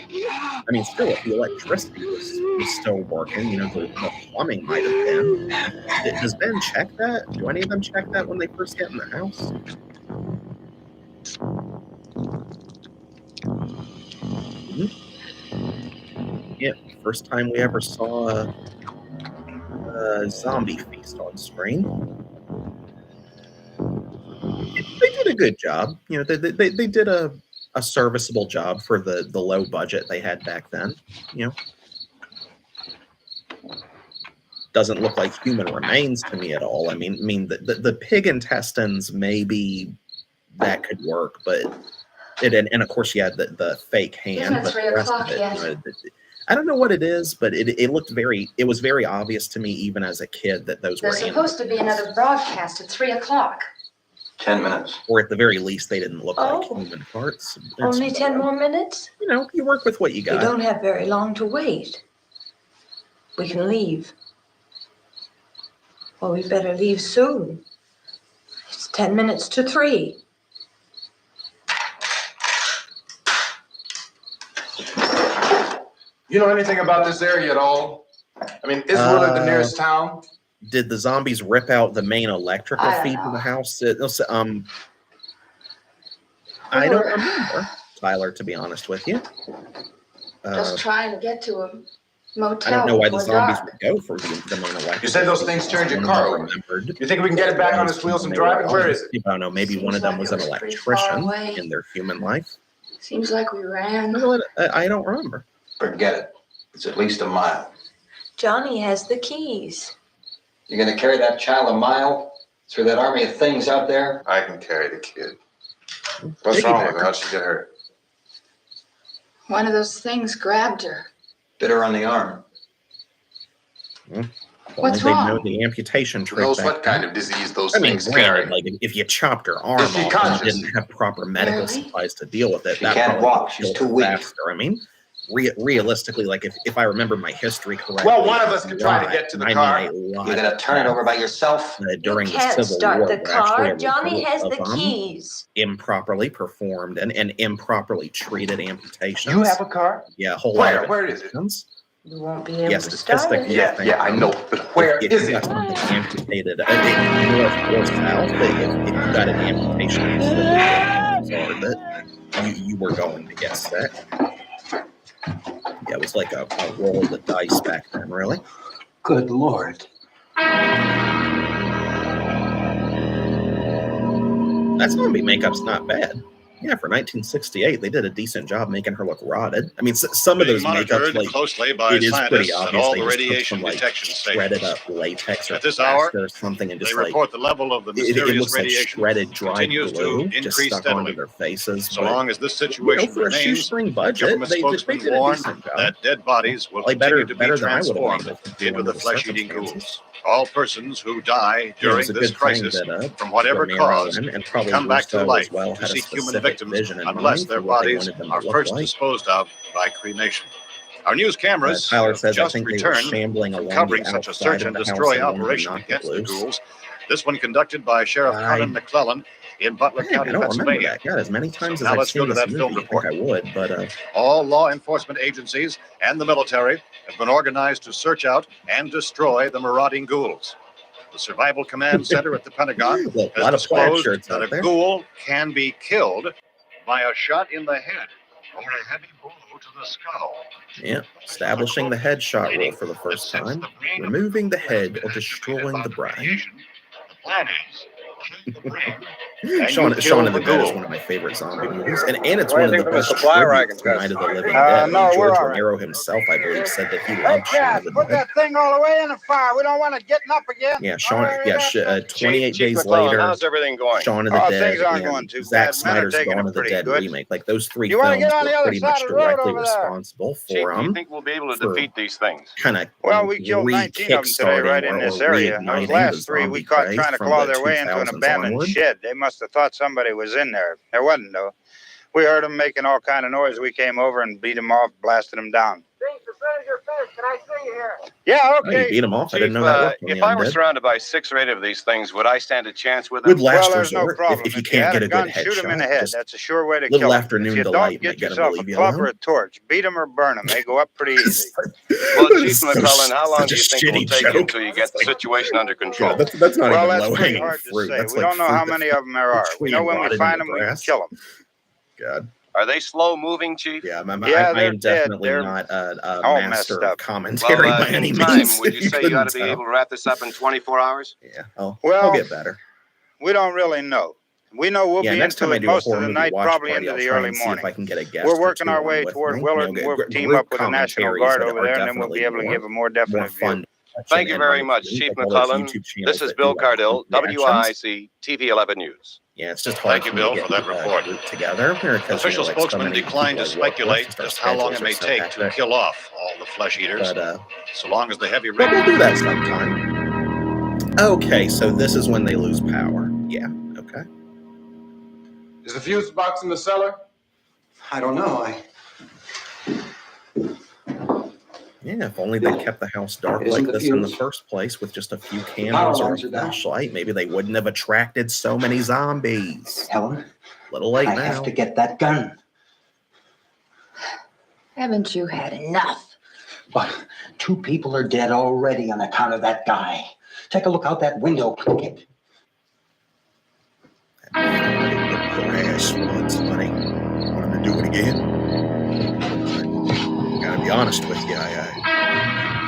still, if the electricity was still working, the plumbing might have been. Does Ben check that? Do any of them check that when they first get in the house? Mm-hmm. Yeah, first time we ever saw a zombie feast on screen. They did a good job. They did a serviceable job for the low budget they had back then. Doesn't look like human remains to me at all. The pig intestines, maybe that could work, but and of course you had the fake hand. Isn't it 3 o'clock yet? I don't know what it is, but it was very obvious to me even as a kid that those were There's supposed to be another broadcast at 3 o'clock. 10 minutes. Or at the very least, they didn't look like human parts. Only 10 more minutes? You know, you work with what you got. We don't have very long to wait. We can leave. Well, we better leave soon. It's 10 minutes to 3. You know anything about this area at all? I mean, is Willard the nearest town? Did the zombies rip out the main electrical feed in the house? I don't remember, Tyler, to be honest with you. Just trying to get to a motel. I don't know why the before zombies dark. would go for the main electrical. You said those things turned your car over. You think we can get it back on its wheels and drive it? Where is it? I don't know. Maybe one of them was an electrician in their human life. Seems like we ran. I don't remember. Forget it. It's at least a mile. Johnny has the keys. You're going to carry that child a mile through that army of things out there? I can carry the kid. What's wrong with her? How'd she get hurt? One of those things grabbed her. Bit her on the arm. What's They wrong? know the amputation trick. Who knows back what then. kind of disease those I mean, things carry? granted, like if you chopped her arm Is she off conscious? and didn't have proper medical supplies to deal with it, She that can't probably walk. would She's kill too her weak. faster. I mean, realistically, like if I remember my history correctly, Well, one of us could try to get to the car. You're going to turn it over by yourself? During You the can't Civil start War, the were actually car. a Johnny has result the of, keys. improperly performed and improperly treated amputations. You have a car? Yeah, a whole lot of Where is it? amputations. You won't be able Yeah, to start statistically, it. Yeah, I know. But where if is you it? got something amputated, north or south, if you got an amputation, that you were going to get sick. Yeah, it was like a roll of the dice back then, really. Good Lord. That zombie makeup's not bad. Yeah, for 1968, they did a decent job making her look rotted. I mean, some of those makeups, like, closely by it is pretty scientists at obvious. all They the just took radiation some, like, detection shredded stations. up latex or At this hour, plaster or something, and They just like report the level of the it mysterious looks like radiation shredded dried continues glue to just increase stuck steadily. onto their faces. So but, long as this you know, situation for a remains, shoestring budget, government they spokesman did a warned decent job. that dead bodies will Probably continue to be better than I would have transformed liked into the the flesh-eating circumstances. ghouls. All persons who die Yeah, it during was a this good crisis, thing that from whatever Romero cause, and probably come back to Russo life as well to had a seek human specific victims vision in unless mind their for what they bodies wanted them to are look first like. disposed of by cremation. Our news cameras Tyler have says I just think they were returned shambling from along covering the such a outside search of and the house destroy and one of them operation knocked it against the loose. ghouls. This one conducted by Sheriff Conan McClellan in Butler Dang, County, I don't remember Pennsylvania. that. God, as many times as now I've let's go seen to this that film movie, I think I would, but All law enforcement agencies and the military have been organized to search out and destroy the marauding ghouls. The Survival Command Center at the Pentagon a has lot of plaid disclosed shirts that out a there. ghoul can be killed by a shot in the head or a heavy blow to the skull. Yeah, establishing the headshot rule for the first time, removing the head or destroying the brain. The plan is kill the brain. Shaun of the Dead is Ghoul. one of my favorite zombie movies, and it's What one do of you the think of the best supply tributes wagons, to guys? Night of the Living Dead. No, George we're all right. Romero himself, I believe, said that he Hey, loved Shaun Cass, of the put Dead. that thing all the way in the fire. We don't want it getting up again. Yeah, 28 Chief days McClellan, later, how's everything going? Shaun of the Dead, Things aren't and going too Zack bad. Men are Snyder's taking Dawn it of the pretty Dead good. remake. Like, those three You wanna films get on the were other pretty much side of the road directly over there? responsible Chief, do for you think we'll be able to for defeat these things? kind of Well, we killed 19 of them today right in this area. Those last three we caught trying to claw their way into an abandoned shed. They must have thought somebody was in there. There wasn't, though. We heard them making all kind of noise. We came over and beat them off, blasted them down. Can I see you here? Yeah, Oh, you okay. beat him off. I didn't know Chief, that worked on if the I were undead. surrounded by 6 or 8 of these things, would I stand a chance with them? Good last there's no resort, problem. if you you can't had get a a gun, good shoot them in the headshot, head. just That's a sure way to little kill them. afternoon If you delight don't, get might get 'em to yourself a leave you club alone. or a torch. Beat them or burn them. They go up pretty easy. Well, Chief So McClellan, how long such do a you think it will shitty take joke. until you get the situation under control? Yeah, that's not Well, even that's low pretty hanging hard to fruit. say. That's We like don't know fruit how that many of them there are. We tree know when we rotted find in them, the we can grass. kill them. God. Are they slow moving, Chief? Yeah, I they're am definitely dead. not a all master messed of up. commentary Well, by any in time, means. would if you say you ought to couldn't be able to wrap this up in 24 hours? Yeah, I'll Well, get better. We don't really know. We know we'll Yeah, be next time into I it do a most of horror the movie night, watch probably party, into I'll the try early and see if morning. I can get a guest We're or working two our on way with toward me. Willard, You and know, we'll team group up with the National commentaries Guard that over are there, and then we'll be definitely able to give a more more definite view. fun. Thank you and very my much, views, Chief like all those McClellan. YouTube channels This is that Bill do, like, Cardell, reactions. WIC TV 11 News. Yeah, it's just hard Thank you, for me Bill, to for get that report. group together. Because, Official like, so spokesman many declined to people I work with, speculate just our just how long it schedules may are so take to hectic. kill off all the flesh eaters, But so long as the heavy we'll rain. do that sometime. Okay, so this is when they lose power. Yeah, okay. Is the fuse box in the cellar? I don't know. Yeah, if only they kept the house dark Isn't like the this in the fuse? first place with just a few Power candles or a lines are down. flashlight, maybe they wouldn't have attracted so many zombies. Helen, Little late I now. have to get that gun. Haven't you had enough? But 2 people are dead already on account of that guy. Take a look out that window. That man whipped your ass once, honey. Want him to do it again? Gotta be honest with you, I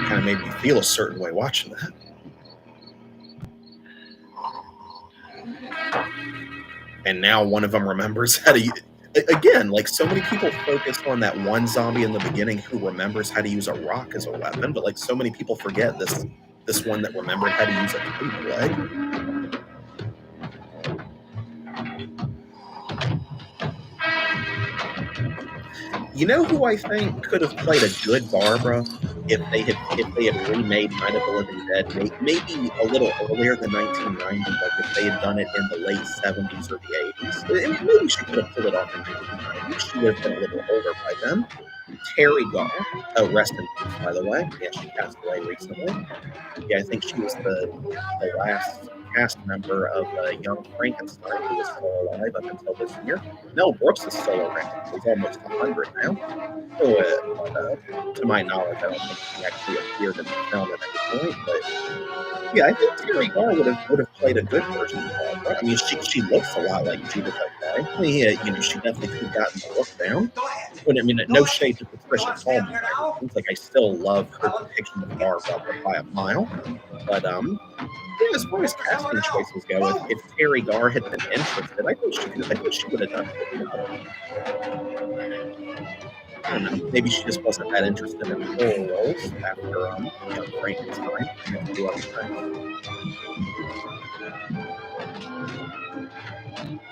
kind of made me feel a certain way watching that. And now one of them remembers how to. Again, like so many people focus on that one zombie in the beginning who remembers how to use a rock as a weapon, but like so many people forget this one that remembered how to use a table leg. You know who I think could have played a good Barbara if they had remade Night of the Living Dead, maybe a little earlier than 1990, like if they had done it in the late 70s or the 80s. And maybe she could have pulled it off in 1990. She would have been a little older by then. Terry Garr, rest in peace, by the way. Yeah, she passed away recently. Yeah, I think she was the last cast member of Young Frankenstein who was still alive up until this year. Mel Brooks is still around. He's almost 100 now. So, to my knowledge, I don't think he actually appeared in the film at any point. But yeah, I think Terry Garr would have played a good version of Barbara. I mean, she looks a lot like Judith O'Kay. I mean, she definitely could have gotten the look down. But I mean, no shade to Patricia Tallman. It's like I still love her depiction of Barbara by a mile. But yeah, as far as casting choices go, if Terry Garr had been interested, I think she would have done it. I don't know. Maybe she just wasn't that interested in horror roles after Young Frankenstein and a few other things.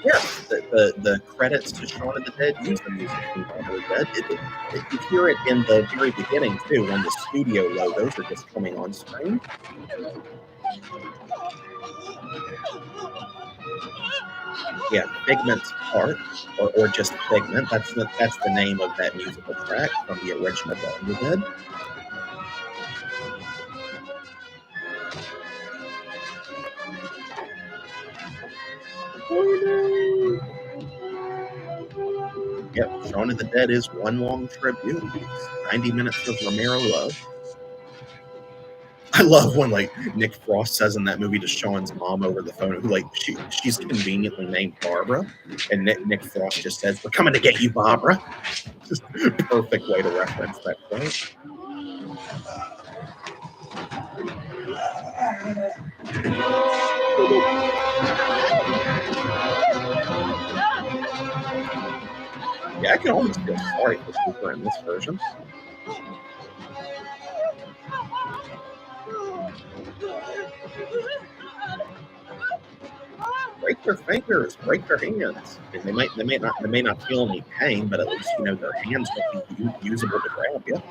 Yes, the credits to Shaun of the Dead use the music from Shaun of the Dead. You hear it in the very beginning too, when the studio logos are just coming on screen. Yeah, Figment's Part, or just Figment. That's the name of that musical track from the original Dawn of the Dead. Yep, Shaun of the Dead is one long tribute. It's 90 minutes of Romero love. I love when like Nick Frost says in that movie to Sean's mom over the phone, who like she's conveniently named Barbara, and Nick Frost just says, "We're coming to get you, Barbara." Just perfect way to reference that point. Yeah, I can almost feel sorry for Cooper in this version. Break their fingers, break their hands. And they may not feel any pain, but at least their hands will be usable to grab you.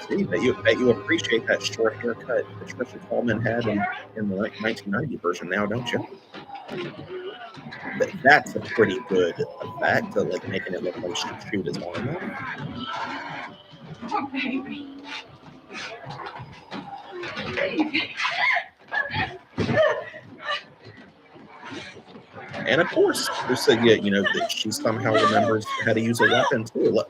See, bet you appreciate that short haircut Patricia Tallman had in the 1990 version now, don't you? That's a pretty good effect, like making it look like she chewed his arm off. Oh, baby. Baby. And of course, that she somehow remembers how to use a weapon too.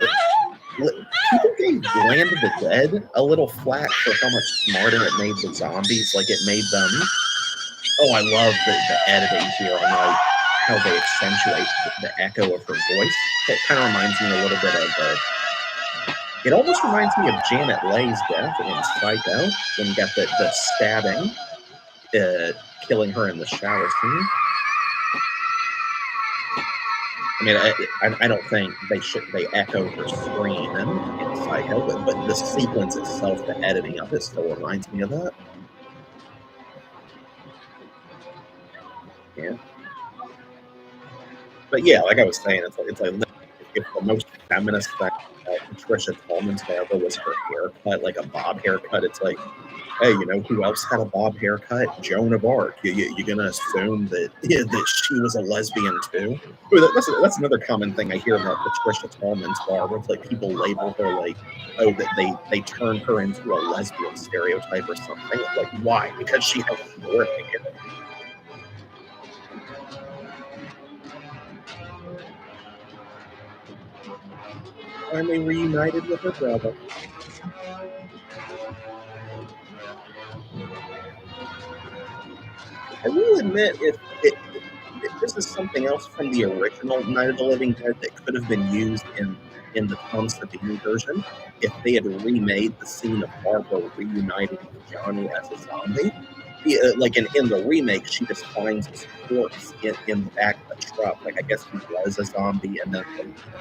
People gave Land of the Dead a little flack for how much smarter it made the zombies. Like it made them. Oh, I love the editing here on like how they accentuate the echo of her voice. It kind of reminds me a little bit of. It almost reminds me of Janet Leigh's death in Psycho when you got the stabbing, killing her in the shower scene. I mean, I don't think they echo her scream in Psycho, but the sequence itself, the editing of it, still reminds me of that. Yeah. But yeah, like I was saying, it's like if the most feminist thing about Patricia Tallman's Barbara was her haircut, like a bob haircut, it's like, hey, you know who else had a bob haircut? Joan of Arc. You're gonna assume that that she was a lesbian too? That's another common thing I hear about Patricia Tallman's Barbara. It's like people label her like, oh, that they turned her into a lesbian stereotype or something. Like, why? Because she has short hair. Finally reunited with her brother. I will admit, if this is something else from the original Night of the Living Dead that could have been used in the Tom Savini version, if they had remade the scene of Barbara reuniting with Johnny as a zombie. Like in the remake, she just finds his corpse in the back of the truck. Like, I guess he was a zombie, and then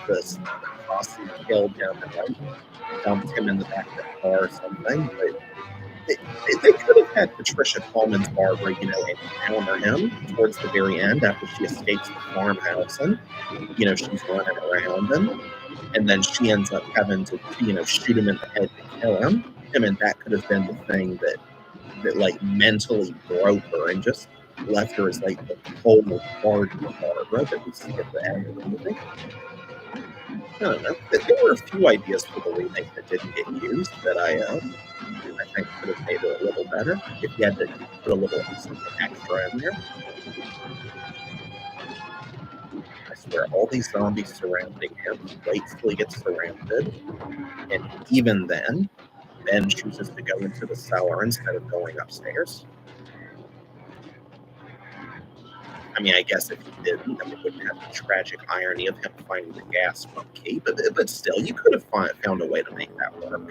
the posse killed him and like dumped him in the back of the car or something. But they could have had Patricia Tallman's Barbara, you know, encounter him towards the very end after she escapes the farmhouse, and you know she's running around him, and then she ends up having to, you know, shoot him in the head to kill him. I mean, that could have been the thing that like mentally broke her and just left her as like the cold, hardened Barbara that we see at the end of the movie. I don't know. There were a few ideas for the remake that didn't get used that I think could have made it a little better if you had to put a little something extra in there. I swear, all these zombies surrounding him, he waits till he gets surrounded, and even then, Ben chooses to go into the cellar instead of going upstairs. I mean, I guess if he didn't, then we wouldn't have the tragic irony of him finding the gas key, but still, you could have found a way to make that work,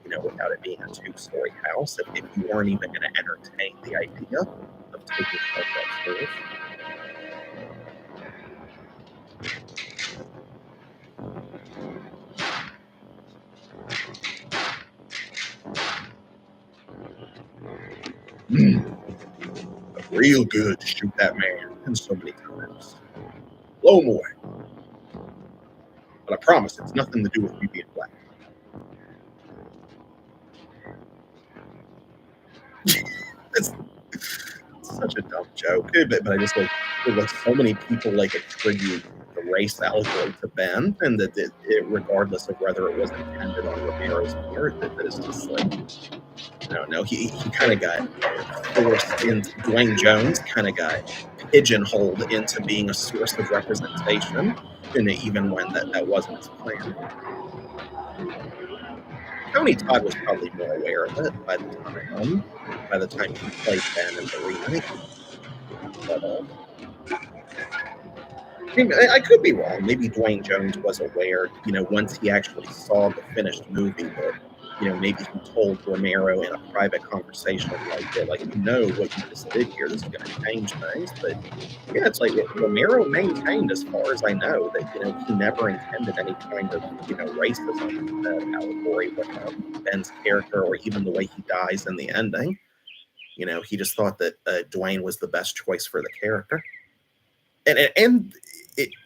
you know, without it being a two-story house, if you weren't even going to entertain the idea of taking shelter upstairs. Real good to shoot that man, and so many times. Blow him away. But I promise it's nothing to do with me being black. it's such a dumb joke, but I just like so many people like attribute the race allegory to Ben, and that it regardless of whether it was intended on Romero's part, that it's just like, I don't know, he kind of got forced into, Dwayne Jones kind of got pigeonholed into being a source of representation, and even when that wasn't his plan. Tony Todd was probably more aware of it by the time he played Ben in the remake. But I could be wrong. Maybe Dwayne Jones was aware, you know, once he actually saw the finished movie, that, you know, maybe he told Romero in a private conversation, like, you know, what you just did here, this is going to change things. But yeah, it's like Romero maintained, as far as I know, that, you know, he never intended any kind of, you know, racism allegory with Ben's character, or even the way he dies in the ending. You know, he just thought that Dwayne was the best choice for the character. And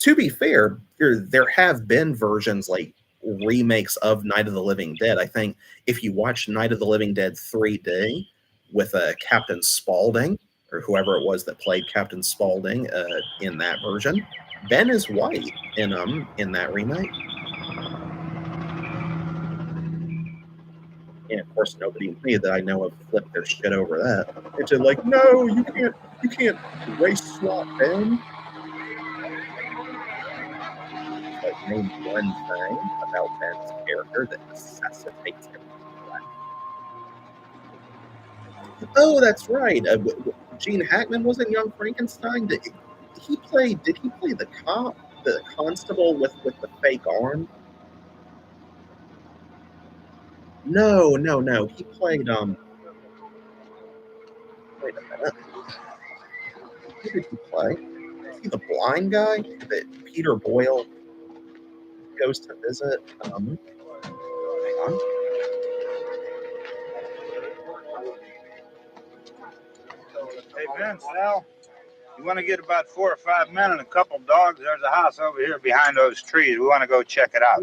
to be fair, there have been versions, like remakes of Night of the Living Dead. I think if you watch Night of the Living Dead 3D with Captain Spaulding, or whoever it was that played Captain Spaulding in that version, Ben is white in that remake. And of course, nobody that I know of flipped their shit over that. It's like, no, you can't race swap Ben. Like, name one thing about Ben's character that necessitates him being black. Oh, that's right. Gene Hackman was in Young Frankenstein. Did he play the cop, the constable with the fake arm? No. He played Wait a minute. Who did he play? Is he the blind guy that Peter Boyle goes to visit? Hang on. Hey, Vince, Al, You want to get about 4 or 5 men and a couple dogs? There's a house over here behind those trees. We want to go check it out.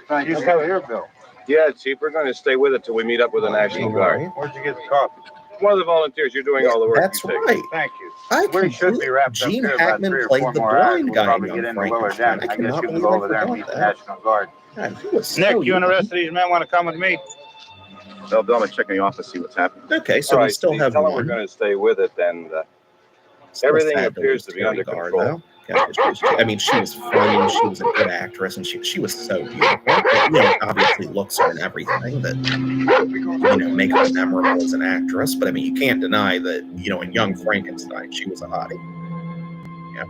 Right. You stay here, Bill. Yeah, Chief, we're going to stay with it till we meet up with the National Guard. Where'd you get the coffee? One of the volunteers. You're doing all the work. That's you take. right. Thank you. We should be wrapped Gene up here Hackman about 3 or played 4 the more hours. blind We'll guy in probably Young get into Lower Frankenstein. Den. I I guess cannot you can believe go I over there and forgot meet the that. National Guard. God, he was Nick, so you and the young. rest of these men want to come with me? They'll be checking the office, see what's happening. Okay, so all we right, still Steve, have tell them one. we're going to stay with it, and Still everything sad to appears lose to be Terry under Garr, control. though. God, I mean, she was funny, she was a good actress, and she was so beautiful. But, you know, obviously looks are and everything that, you know, make her memorable as an actress. But, I mean, you can't deny that, you know, in Young Frankenstein, she was a hottie. Yeah.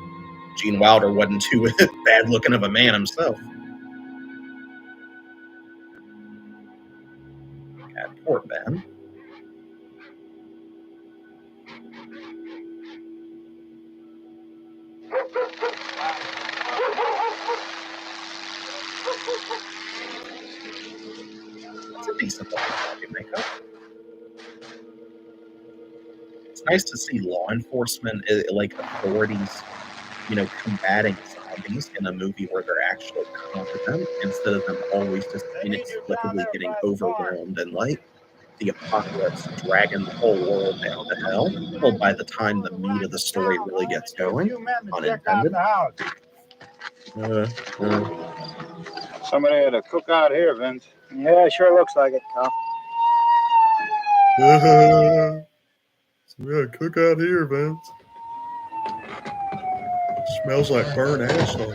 Gene Wilder wasn't too bad looking of a man himself. God, poor Ben. It's a decent looking zombie makeup. It's nice to see law enforcement, like authorities, you know, combating zombies in a movie where they're actually competent instead of them always just inexplicably getting overwhelmed and like the apocalypse dragging the whole world down to hell. Well, by the time the meat of the story really gets going, unintended. Somebody had a cookout here, Vince. Yeah, it sure looks like it, Cop. Yeah, cook out here, Vince. Smells like burnt asshole.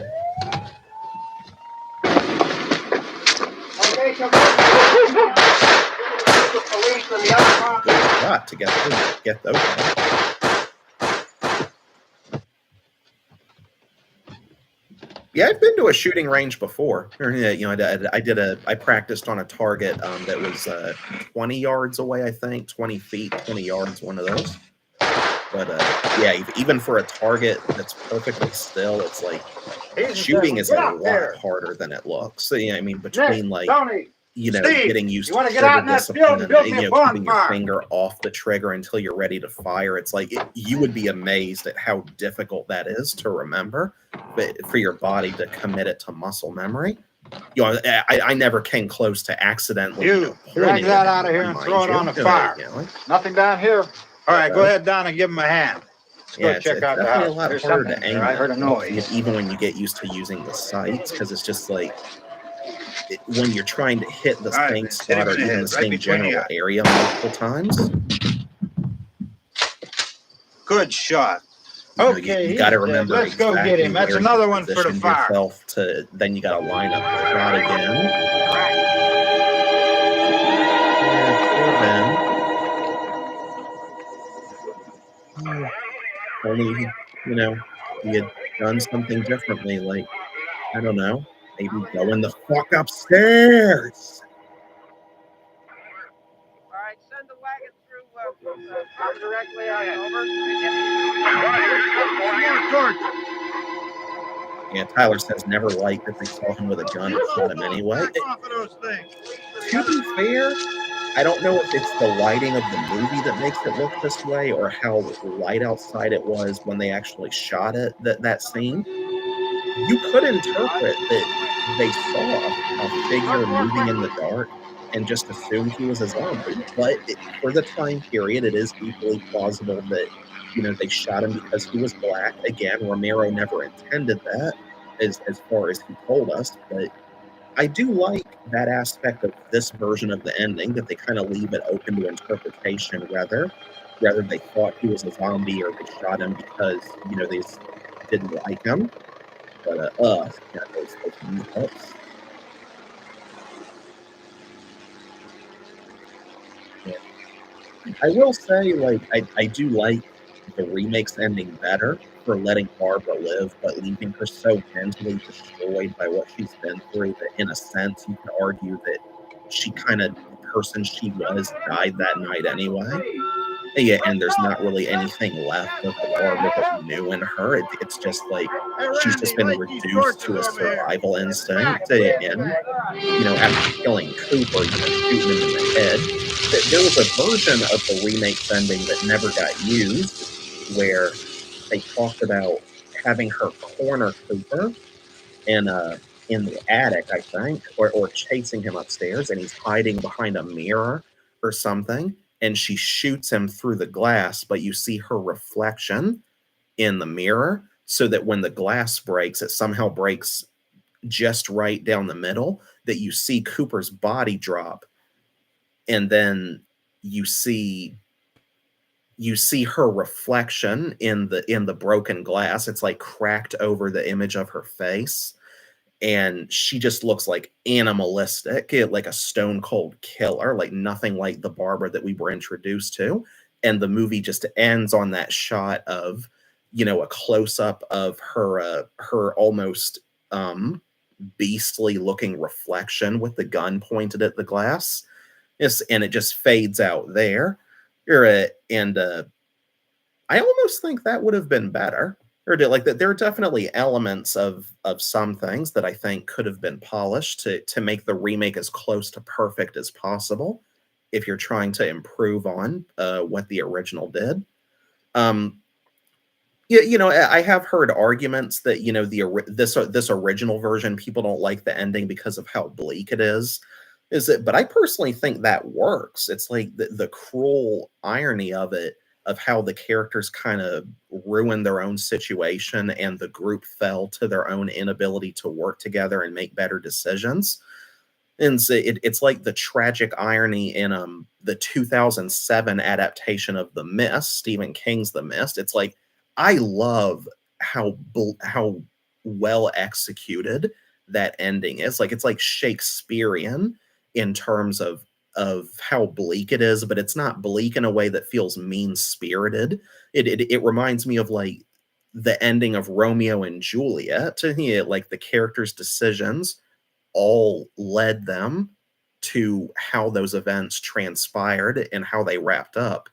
Okay, come on. The police from the other car. Got to get those. Yeah, I've been to a shooting range before. You know, I practiced on a target that was 20 yards away, I think, 20 feet, 20 yards, one of those. But yeah, even for a target that's perfectly still, it's like shooting is a lot harder than it looks. So, yeah, I mean, between like, you know, Steve, getting used you to wanna get out in that field and build me a you know, keeping your bonfire? finger off the trigger until you're ready to fire. It's like you would be amazed at how difficult that is to remember, but for your body to commit it to muscle memory. You know, I never came close to accidentally. Drag that out of here and throw it on the fire. You know, Nothing down here. All right, go ahead down and give him a hand. Let's go check out the house. A lot There's harder something to aim there. I at, heard a noise. even when you get used to using the sights, because it's just like when you're trying to hit the same spot or even the same general area multiple times. Good shot. Okay, you got to remember. Let's go get him. That's another one for the fire. Then you got to line up the shot again. Only, you know, he had done something differently, like, I don't know, maybe going the fuck upstairs. All right, send the wagon through directly on over. Yeah, Tyler says never liked that they saw him with a gun and shot him anyway. To be fair, I don't know if it's the lighting of the movie that makes it look this way or how light outside it was when they actually shot it, that scene. You could interpret that they saw a figure moving in the dark and just assumed he was a zombie. But for the time period, it is equally plausible that, you know, they shot him because he was black. Again, Romero never intended that, as far as he told us, but I do like that aspect of this version of the ending, that they kind of leave it open to interpretation, whether they thought he was a zombie or they shot him because, you know, they didn't like him. But those meetups. Yeah. I will say, like, I do like the remake's ending better for letting Barbara live, but leaving her so mentally destroyed by what she's been through that, in a sense, you can argue that she kind of, the person she was, died that night anyway. Yeah, and there's not really anything left of the Barbara that we knew in her. It's just like she's just been reduced to a survival instinct. And, you know, after killing Cooper, you know, shooting him in the head, there was a version of the remake's ending that never got used, where they talked about having her corner Cooper in the attic, I think, or chasing him upstairs, and he's hiding behind a mirror or something, and she shoots him through the glass, but you see her reflection in the mirror, so that when the glass breaks, it somehow breaks just right down the middle, that you see Cooper's body drop, and then you see her reflection in the broken glass. It's like cracked over the image of her face, and she just looks like animalistic, like a stone cold killer, like nothing like the Barbara that we were introduced to. And the movie just ends on that shot of, a close up of her almost beastly looking reflection with the gun pointed at the glass. Yes, and it just fades out there. And I almost think that would have been better. Like that, there are definitely elements of some things that I think could have been polished to make the remake as close to perfect as possible, if you're trying to improve on what the original did. Yeah, I have heard arguments that this original version, people don't like the ending because of how bleak it is. But I personally think that works. It's like the cruel irony of it, of how the characters kind of ruined their own situation and the group fell to their own inability to work together and make better decisions. And so it's like the tragic irony in the 2007 adaptation of The Mist, Stephen King's The Mist. It's like, I love how well executed that ending is. Like, it's like Shakespearean in terms of how bleak it is, but it's not bleak in a way that feels mean-spirited. It reminds me of like the ending of Romeo and Juliet. Like the characters' decisions all led them to how those events transpired and how they wrapped up.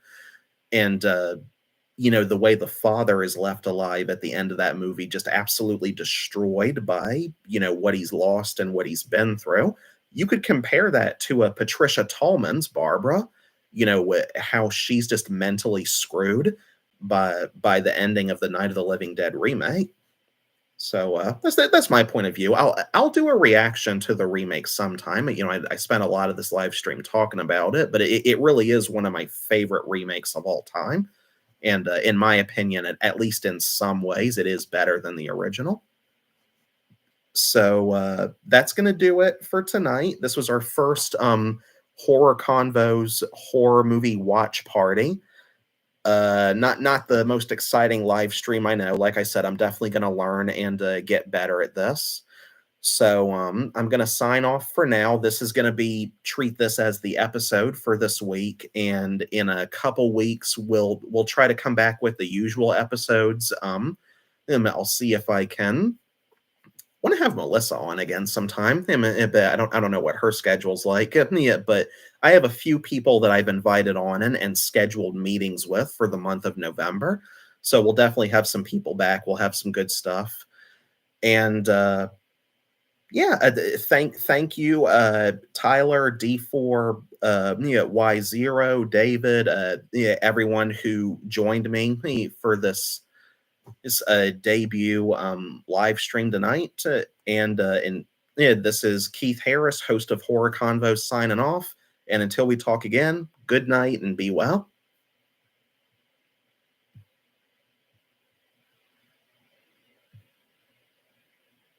And the way the father is left alive at the end of that movie, just absolutely destroyed by what he's lost and what he's been through. You could compare that to a Patricia Tallman's Barbara, how she's just mentally screwed by the ending of the Night of the Living Dead remake. So that's my point of view. I'll do a reaction to the remake sometime. I spent a lot of this live stream talking about it, but it really is one of my favorite remakes of all time. And in my opinion, at least in some ways, it is better than the original. So that's going to do it for tonight. This was our first Horror Convos horror movie watch party. Not the most exciting live stream, I know. Like I said, I'm definitely going to learn and get better at this. So I'm going to sign off for now. This is going to treat this as the episode for this week, and in a couple weeks we'll try to come back with the usual episodes. And I'll see if I want to have Melissa on again sometime. I don't know what her schedule's like yet, but I have a few people that I've invited on and scheduled meetings with for the month of November. So we'll definitely have some people back. We'll have some good stuff. And thank you, Tyler, D4, Y0, David, everyone who joined me for this debut live stream tonight. This is Keith Harris, host of Horror Convos, signing off. And until we talk again, good night and be well.